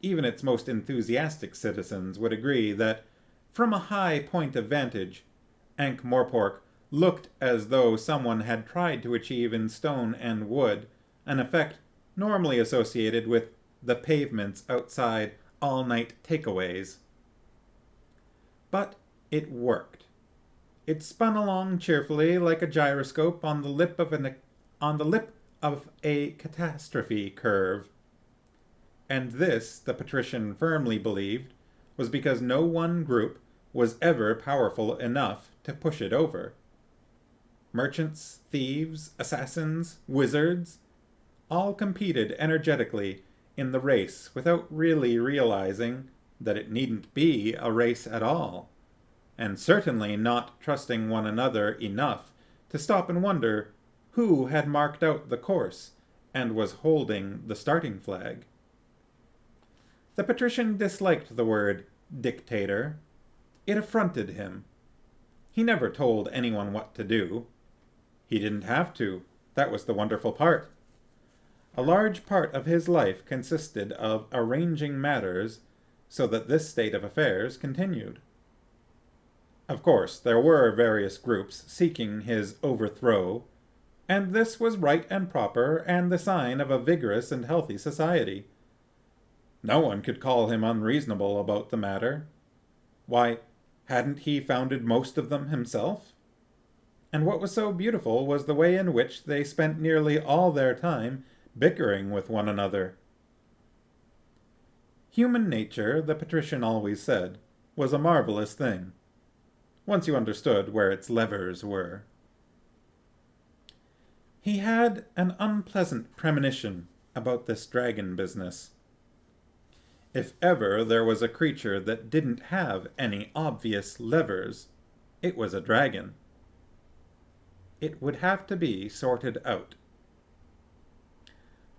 S1: Even its most enthusiastic citizens would agree that, from a high point of vantage, Ankh-Morpork looked as though someone had tried to achieve in stone and wood an effect normally associated with the pavements outside all-night takeaways. But it worked. It spun along cheerfully like a gyroscope on the lip of a catastrophe curve. And this, the patrician firmly believed, was because no one group was ever powerful enough to push it over. Merchants, thieves, assassins, wizards, all competed energetically in the race without really realizing that it needn't be a race at all, and certainly not trusting one another enough to stop and wonder who had marked out the course and was holding the starting flag. The patrician disliked the word dictator. It affronted him. He never told anyone what to do. He didn't have to. That was the wonderful part. A large part of his life consisted of arranging matters so that this state of affairs continued. Of course, there were various groups seeking his overthrow, and this was right and proper and the sign of a vigorous and healthy society. No one could call him unreasonable about the matter. Why, hadn't he founded most of them himself? And what was so beautiful was the way in which they spent nearly all their time bickering with one another. Human nature, the patrician always said, was a marvelous thing, once you understood where its levers were. He had an unpleasant premonition about this dragon business. If ever there was a creature that didn't have any obvious levers, it was a dragon. It would have to be sorted out.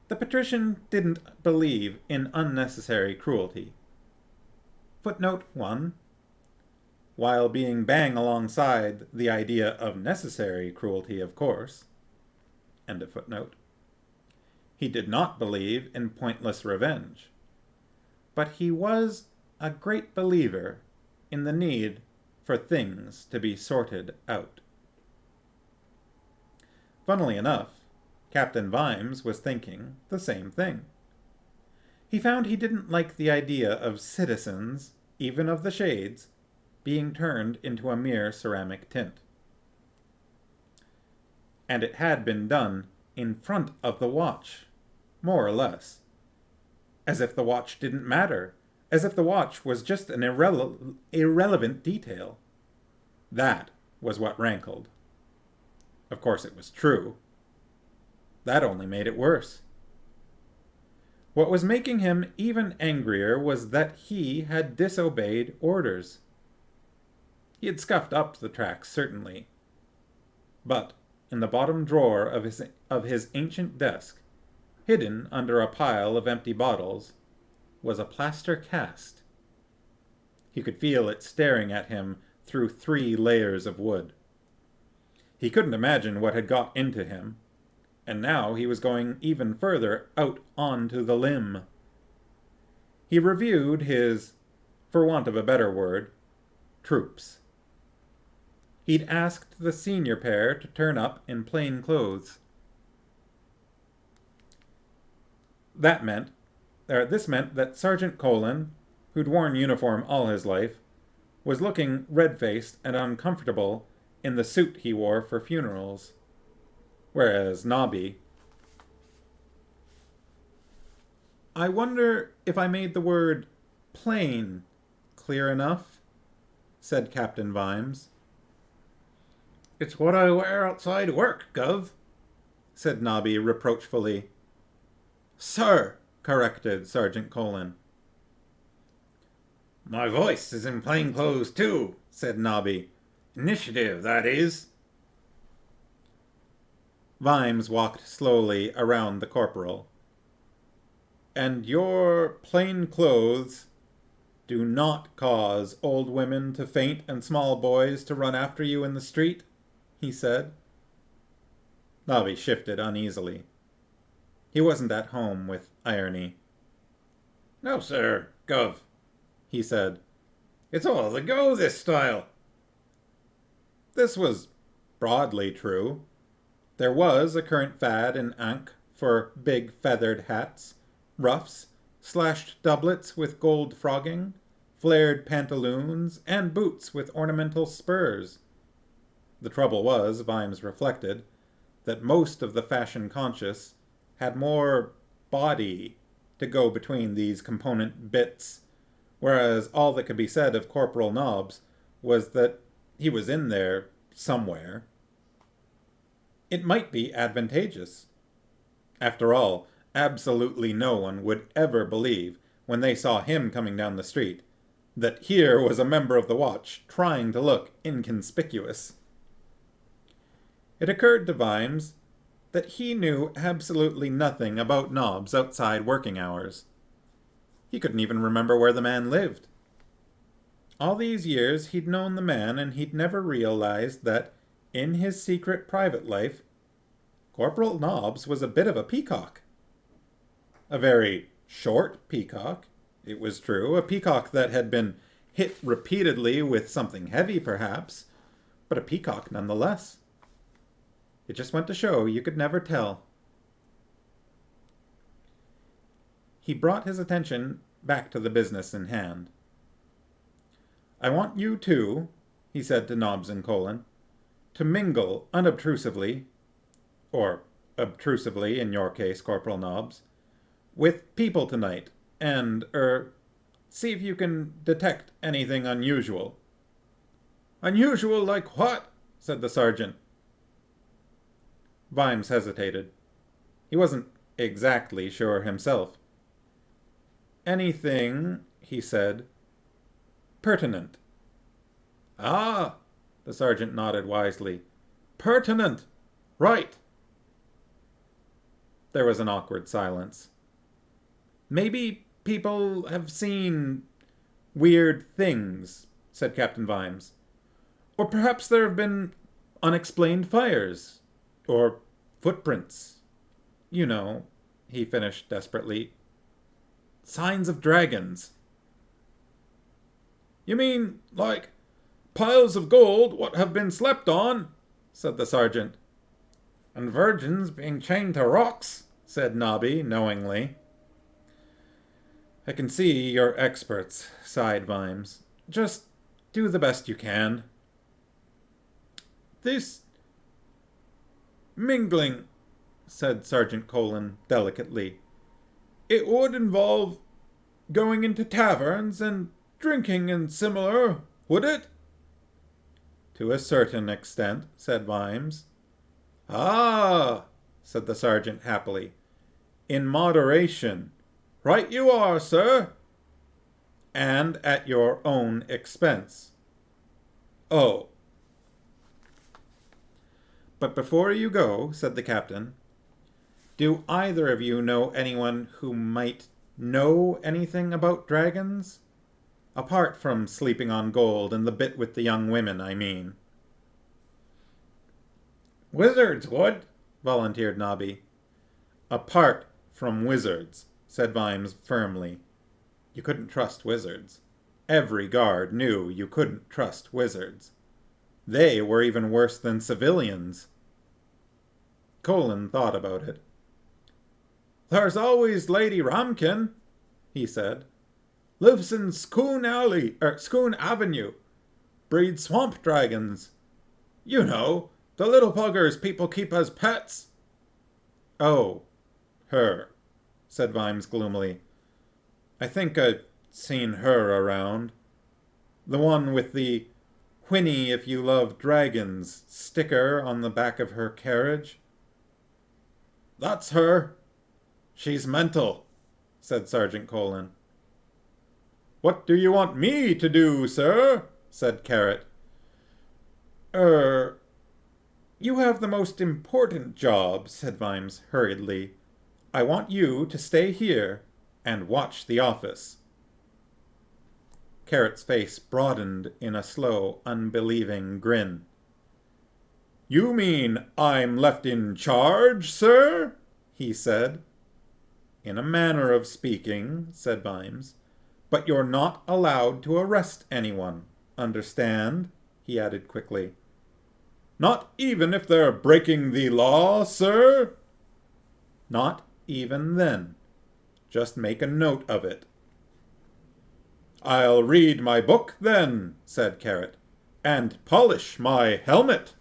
S1: The patrician didn't believe in unnecessary cruelty. Footnote 1. While being bang alongside the idea of necessary cruelty, of course. End of footnote. He did not believe in pointless revenge. But he was a great believer in the need for things to be sorted out. Funnily enough, Captain Vimes was thinking the same thing. He found he didn't like the idea of citizens, even of the Shades, being turned into a mere ceramic tint. And it had been done in front of the watch, more or less. As if the watch didn't matter. As if the watch was just an irrelevant detail. That was what rankled. Of course it was true. That only made it worse. What was making him even angrier was that he had disobeyed orders. He had scuffed up the tracks, certainly. But in the bottom drawer of his ancient desk, hidden under a pile of empty bottles, was a plaster cast. He could feel it staring at him through 3 layers of wood. He couldn't imagine what had got into him, and now he was going even further out onto the limb. He reviewed his, for want of a better word, troops. He'd asked the senior pair to turn up in plain clothes. This meant that Sergeant Colin, who'd worn uniform all his life, was looking red-faced and uncomfortable in the suit he wore for funerals. Whereas Nobby... I wonder if I made the word plain clear enough, said Captain Vimes.
S2: It's what I wear outside work, Gov, said Nobby reproachfully.
S1: Sir, corrected Sergeant Colin.
S2: My voice is in plain clothes too, said Nobby. Initiative, that is.
S1: Vimes walked slowly around the corporal. And your plain clothes do not cause old women to faint and small boys to run after you in the street, he said. Nobby shifted uneasily. He wasn't at home with irony.
S2: No, sir, Gov, he said. It's all the go, this style.
S1: This was broadly true. There was a current fad in Ankh for big feathered hats, ruffs, slashed doublets with gold frogging, flared pantaloons, and boots with ornamental spurs. The trouble was, Vimes reflected, that most of the fashion-conscious had more body to go between these component bits, whereas all that could be said of Corporal Nobbs was that he was in there somewhere. It might be advantageous. After all, absolutely no one would ever believe, when they saw him coming down the street, that here was a member of the watch trying to look inconspicuous. It occurred to Vimes that he knew absolutely nothing about Nobbs outside working hours. He couldn't even remember where the man lived. All these years he'd known the man, and he'd never realized that, in his secret private life, Corporal Nobbs was a bit of a peacock. A very short peacock, it was true, a peacock that had been hit repeatedly with something heavy, perhaps, but a peacock nonetheless. It just went to show you could never tell. He brought his attention back to the business in hand. I want you two, he said to Nobbs and Colin, to mingle unobtrusively, or obtrusively in your case, Corporal Nobbs, with people tonight, and, see if you can detect anything unusual.
S2: Unusual like what? Said the sergeant.
S1: Vimes hesitated. He wasn't exactly sure himself. Anything, he said, pertinent.
S2: Ah, the sergeant nodded wisely. Pertinent. Right.
S1: There was an awkward silence. Maybe people have seen weird things, said Captain Vimes. Or perhaps there have been unexplained fires. Or footprints. You know, he finished desperately. Signs of dragons.
S2: You mean, like, piles of gold what have been slept on? Said the sergeant. And virgins being chained to rocks, said Nobby knowingly.
S1: I can see you're experts, sighed Vimes. Just do the best you can.
S2: This mingling, said Sergeant Colin delicately. It would involve going into taverns and drinking and similar, would it?
S1: To a certain extent, said Vimes.
S2: Ah, said the sergeant happily. In moderation. Right you are, sir.
S1: And at your own expense.
S2: Oh.
S1: But before you go, said the captain, do either of you know anyone who might know anything about dragons? Apart from sleeping on gold and the bit with the young women, I mean.
S2: Wizards would,
S1: volunteered Nobby. Apart from wizards, said Vimes firmly. You couldn't trust wizards. Every guard knew you couldn't trust wizards. They were even worse than civilians. Colin thought about it.
S2: There's always Lady Ramkin, he said. Lives in Scone Avenue. Breeds swamp dragons. You know, the little buggers people keep as pets.
S1: Oh, her, said Vimes gloomily. I think I've seen her around. The one with the "Whinny if you love dragons" sticker on the back of her carriage.
S2: That's her. She's mental, said Sergeant Colin. What do you want me to do, sir? Said Carrot.
S1: You have the most important job, said Vimes hurriedly. I want you to stay here and watch the office. Carrot's face broadened in a slow, unbelieving grin.
S2: You mean I'm left in charge, sir? He said.
S1: In a manner of speaking, said Vimes. But you're not allowed to arrest anyone. Understand? He added quickly.
S2: Not even if they're breaking the law, sir?
S1: Not even then. Just make a note of it.
S2: I'll read my book, then, said Carrot, and polish my helmet.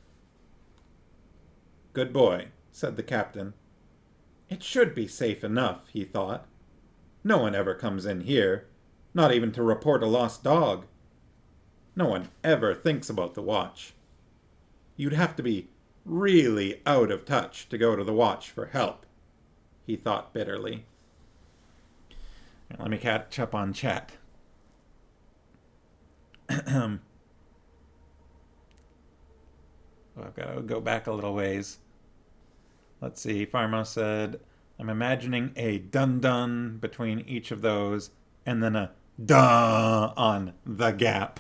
S1: Good boy, said the captain. It should be safe enough, he thought. No one ever comes in here, not even to report a lost dog. No one ever thinks about the watch. You'd have to be really out of touch to go to the watch for help, he thought bitterly. Let me catch up on chat. I've got to go back a little ways. Let's see. Farmo said, I'm imagining a dun-dun between each of those, and then a duh on the gap.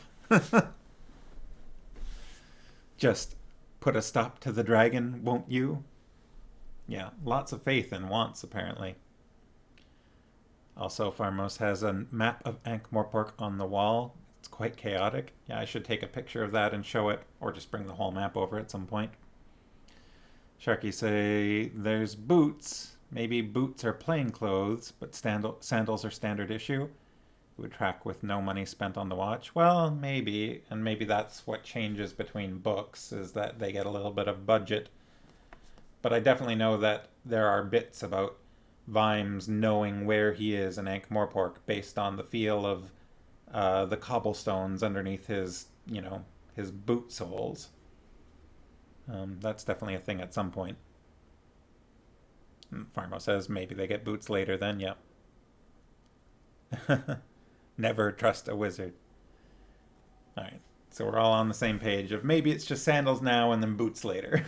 S1: Just put a stop to the dragon, won't you? Yeah, lots of faith in wants, apparently. Also, Farmos has a map of Ankh-Morpork on the wall. It's quite chaotic. Yeah, I should take a picture of that and show it, or just bring the whole map over at some point. Sharky say, there's boots. Maybe boots are plain clothes, but sandals are standard issue. It would track with no money spent on the watch. Well, maybe, and maybe that's what changes between books, is that they get a little bit of budget. But I definitely know that there are bits about Vimes knowing where he is in Ankh-Morpork based on the feel of the cobblestones underneath his, his boot soles. That's definitely a thing at some point. Farmo says maybe they get boots later then, yep. Never trust a wizard. Alright, so we're all on the same page of maybe it's just sandals now and then boots later.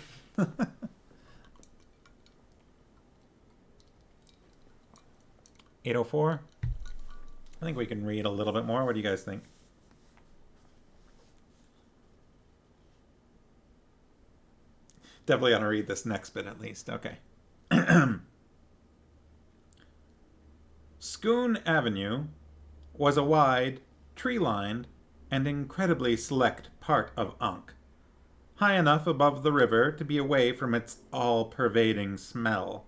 S1: 804. I think we can read a little bit more. What do you guys think? Definitely want to read this next bit at least. Okay. Scone Avenue was a wide, tree-lined, and incredibly select part of Ankh, high enough above the river to be away from its all-pervading smell.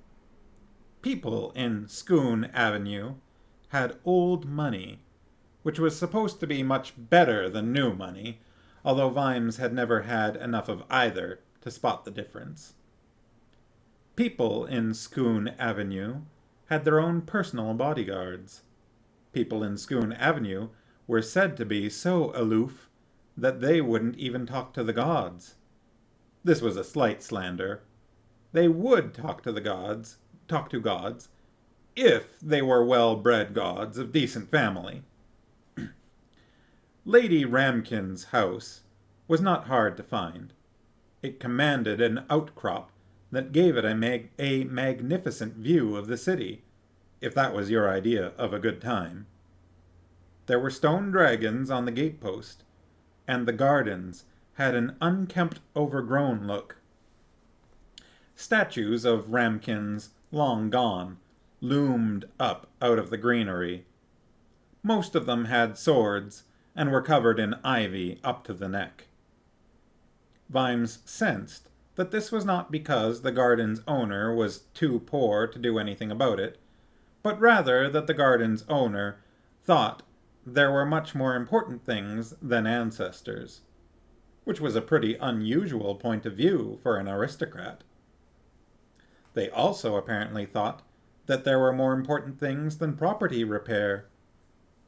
S1: People in Scone Avenue had old money, which was supposed to be much better than new money, although Vimes had never had enough of either to spot the difference. People in Scone Avenue
S2: had their own personal bodyguards. People in Scoon Avenue were said to be so aloof that they wouldn't even talk to the gods. This was a slight slander. They would talk to gods, if they were well-bred gods of decent family. Lady Ramkin's house was not hard to find. It commanded an outcrop that gave it a magnificent view of the city, if that was your idea of a good time. There were stone dragons on the gatepost, and the gardens had an unkempt, overgrown look. Statues of Ramkins, long gone, loomed up out of the greenery. Most of them had swords and were covered in ivy up to the neck. Vimes sensed that this was not because the garden's owner was too poor to do anything about it, but rather that the garden's owner thought there were much more important things than ancestors, which was a pretty unusual point of view for an aristocrat. They also apparently thought that there were more important things than property repair.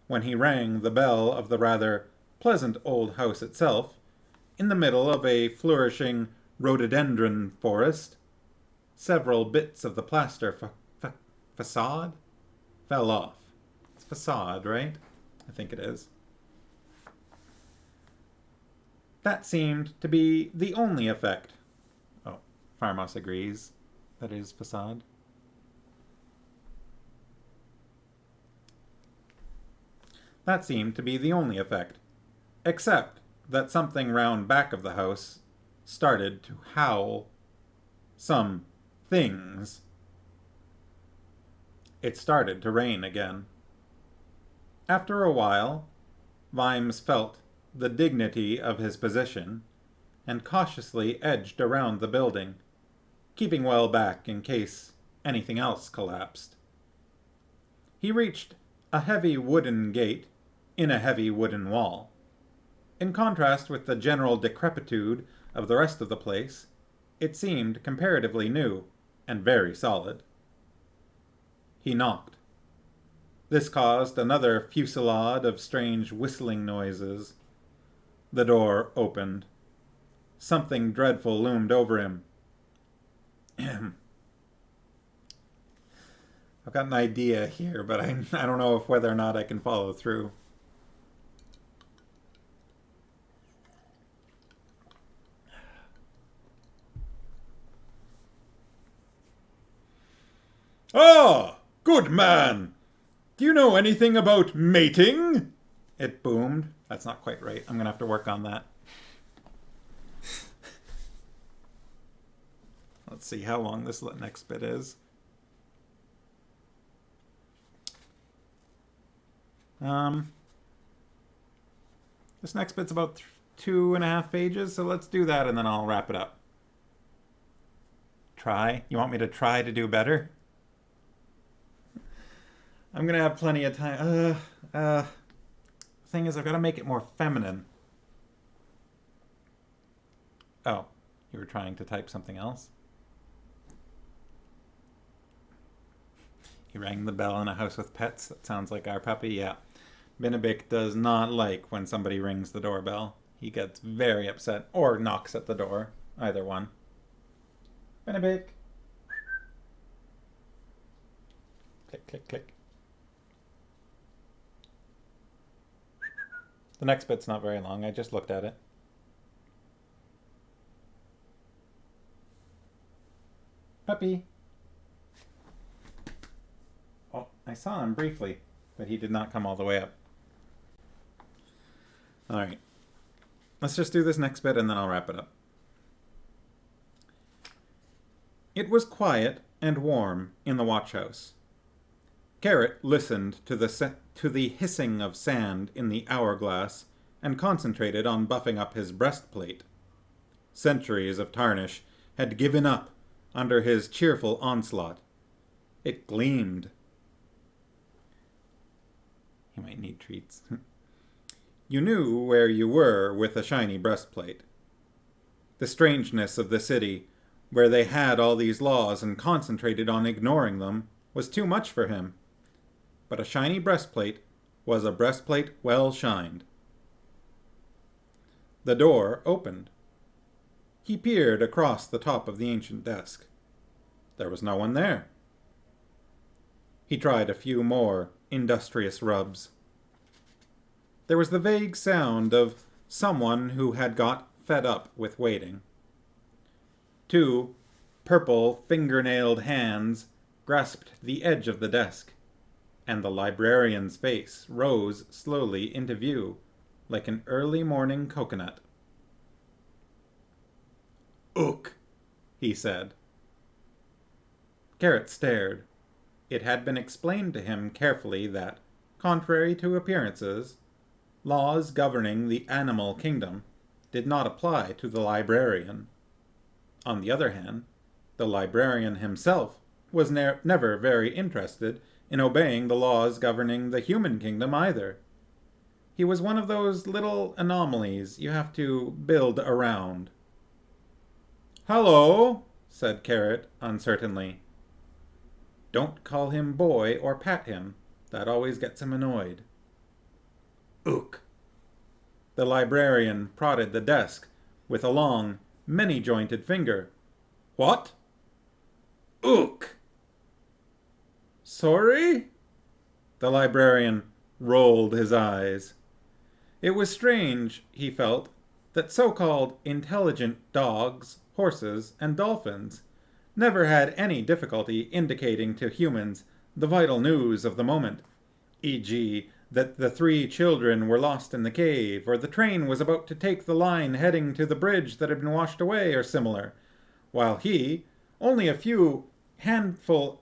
S2: When he rang the bell of the rather pleasant old house itself, in the middle of a flourishing rhododendron forest, several bits of the plaster facade fell off. It's facade, right? I think it is. That seemed to be the only effect. Oh, Pharmos agrees. That is facade. That seemed to be the only effect, except that something round back of the house started to howl. Some things. It started to rain again. After a while, Vimes felt the dignity of his position and cautiously edged around the building, keeping well back in case anything else collapsed. He reached a heavy wooden gate in a heavy wooden wall. In contrast with the general decrepitude of the rest of the place, it seemed comparatively new and very solid. He knocked. This caused another fusillade of strange whistling noises. The door opened. Something dreadful loomed over him. I've got an idea here, but I don't know whether or not I can follow through. Ah, good man! Do you know anything about mating?
S1: It boomed. That's not quite right. I'm going to have to work on that. Let's see how long this next bit is. This next bit's about 2.5 pages, so let's do that and then I'll wrap it up. Try? You want me to try to do better? I'm gonna have plenty of time. Thing is, I've got to make it more feminine. Oh, you were trying to type something else? He rang the bell in a house with pets. That sounds like our puppy. Yeah. Benedict does not like when somebody rings the doorbell. He gets very upset or knocks at the door. Either one. Benedict. Click, click, click. The next bit's not very long. I just looked at it. Puppy. Oh, I saw him briefly, but he did not come all the way up. Alright. Let's just do this next bit and then I'll wrap it up. It was quiet and warm in the watch house. Carrot listened to the hissing of sand in the hourglass and concentrated on buffing up his breastplate. Centuries of tarnish had given up under his cheerful onslaught. It gleamed. He might need treats. You knew where you were with a shiny breastplate. The strangeness of the city, where they had all these laws and concentrated on ignoring them, was too much for him. But a shiny breastplate was a breastplate well shined. The door opened. He peered across the top of the ancient desk. There was no one there. He tried a few more industrious rubs. There was the vague sound of someone who had got fed up with waiting. 2 purple fingernailed hands grasped the edge of the desk, and the librarian's face rose slowly into view, like an early morning coconut. "Ook," he said. Garrett stared. It had been explained to him carefully that, contrary to appearances, laws governing the animal kingdom did not apply to the librarian. On the other hand, the librarian himself was never very interested in obeying the laws governing the human kingdom either. He was one of those little anomalies you have to build around. "Hello," said Carrot uncertainly. Don't call him boy or pat him. That always gets him annoyed. "Ook." The librarian prodded the desk with a long, many-jointed finger. "What?" "Ook." "Sorry?" The librarian rolled his eyes. It was strange, he felt, that so-called intelligent dogs, horses, and dolphins never had any difficulty indicating to humans the vital news of the moment, e.g., that the 3 children were lost in the cave, or the train was about to take the line heading to the bridge that had been washed away, or similar, while he, only a handful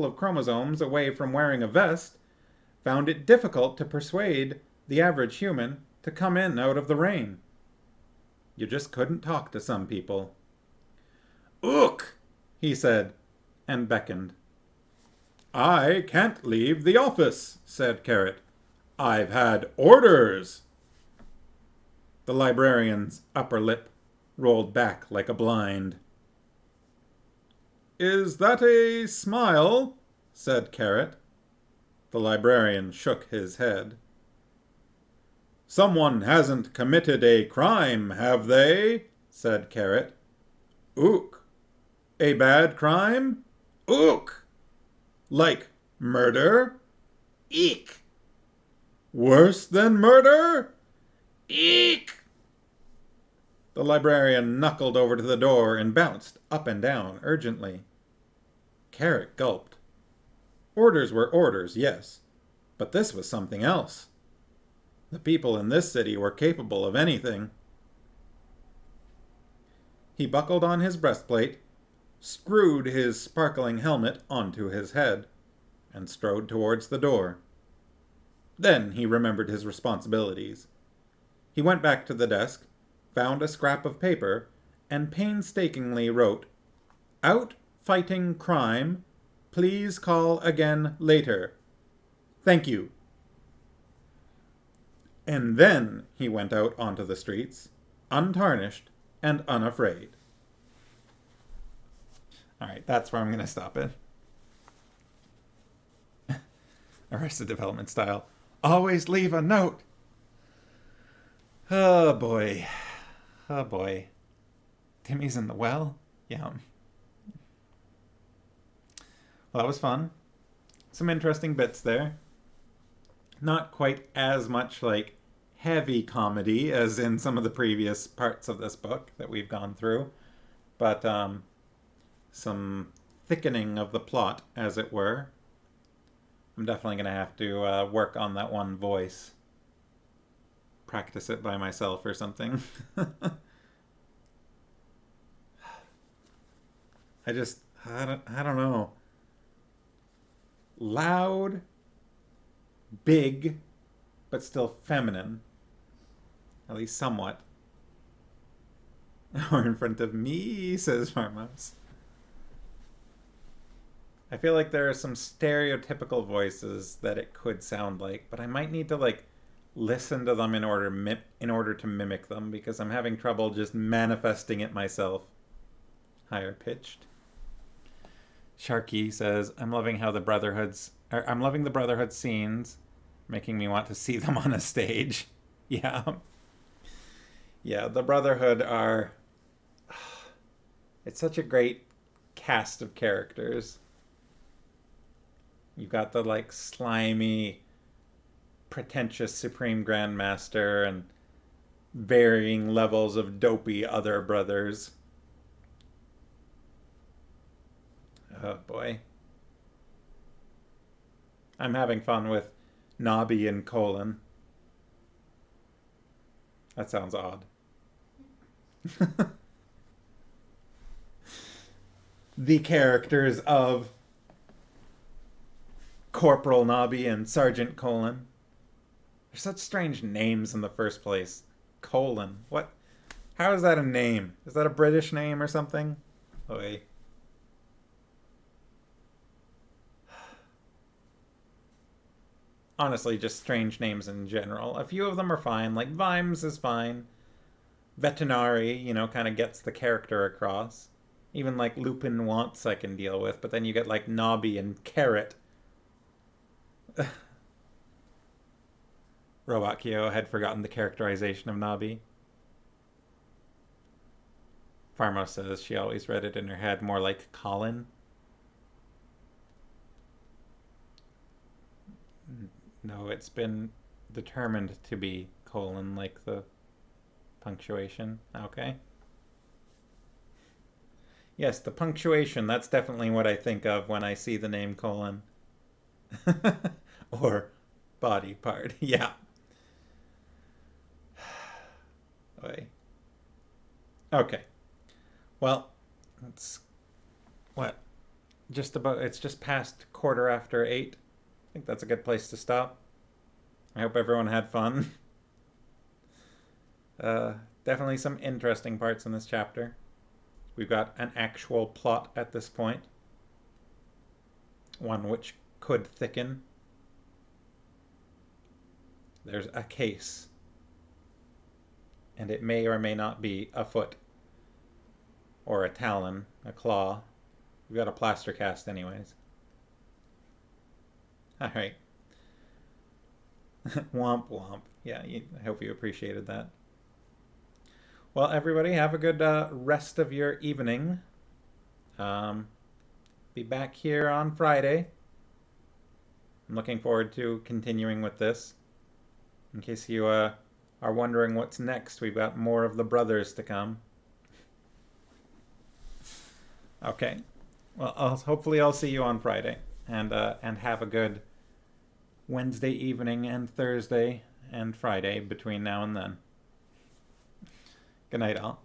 S1: of chromosomes away from wearing a vest, found it difficult to persuade the average human to come in out of the rain. You just couldn't talk to some people. "Ook," he said, and beckoned. "I can't leave the office," said Carrot. "I've had orders." The librarian's upper lip rolled back like a blind. "Is that a smile?" said Carrot. The librarian shook his head. "Someone hasn't committed a crime, have they?" said Carrot. "Ook. A bad crime? Ook. Like murder? Eek. Worse than murder? Eek." The librarian knuckled over to the door and bounced up and down urgently. Carrot gulped. Orders were orders, yes, but this was something else. The people in this city were capable of anything. He buckled on his breastplate, screwed his sparkling helmet onto his head, and strode towards the door. Then he remembered his responsibilities. He went back to the desk, found a scrap of paper, and painstakingly wrote, "Out fighting crime. Please call again later. Thank you." And then he went out onto the streets, untarnished and unafraid. All right, that's where I'm going to stop it. Arrested Development style. Always leave a note. Oh boy. Oh boy. Timmy's in the well? Yum. Well, that was fun. Some interesting bits there. Not quite as much like heavy comedy as in some of the previous parts of this book that we've gone through, but some thickening of the plot, as it were. I'm definitely going to have to work on that one voice. Practice it by myself or something. I don't know. Loud, big, but still feminine. At least somewhat. Or in front of me, says Marmos. I feel like there are some stereotypical voices that it could sound like, but I might need to listen to them in order to mimic them, because I'm having trouble just manifesting it myself. Higher pitched. Sharky says, I'm loving the Brotherhood scenes, making me want to see them on a stage. Yeah. Yeah, the Brotherhood are. It's such a great cast of characters. You've got the like slimy, pretentious Supreme Grandmaster and varying levels of dopey other brothers. Oh boy. I'm having fun with Nobby and Colin. That sounds odd. The characters of Corporal Nobby and Sergeant Colin. They're such strange names in the first place. Colin. What? How is that a name? Is that a British name or something? Oy. Honestly, just strange names in general. A few of them are fine. Like Vimes is fine. Veterinary, kind of gets the character across. Even like Lupin Wants I can deal with, but then you get like Nobby and Carrot. Robot Kyo had forgotten the characterization of Nobby. Farmo says she always read it in her head more like Colin. No, it's been determined to be colon, like the punctuation. Okay. Yes, the punctuation, that's definitely what I think of when I see the name colon. Or body part. Yeah. Okay. Well, it's what? It's just past 8:15. I think that's a good place to stop. I hope everyone had fun. Definitely some interesting parts in this chapter. We've got an actual plot at this point. One which could thicken. There's a case. And it may or may not be a foot. Or a talon, a claw. We've got a plaster cast anyways. Alright. Womp womp. Yeah, I hope you appreciated that. Well, everybody, have a good rest of your evening. Be back here on Friday. I'm looking forward to continuing with this. In case you are wondering what's next, we've got more of the brothers to come. Okay. Well, hopefully I'll see you on Friday. And have a good Wednesday evening and Thursday and Friday between now and then. Good night, all.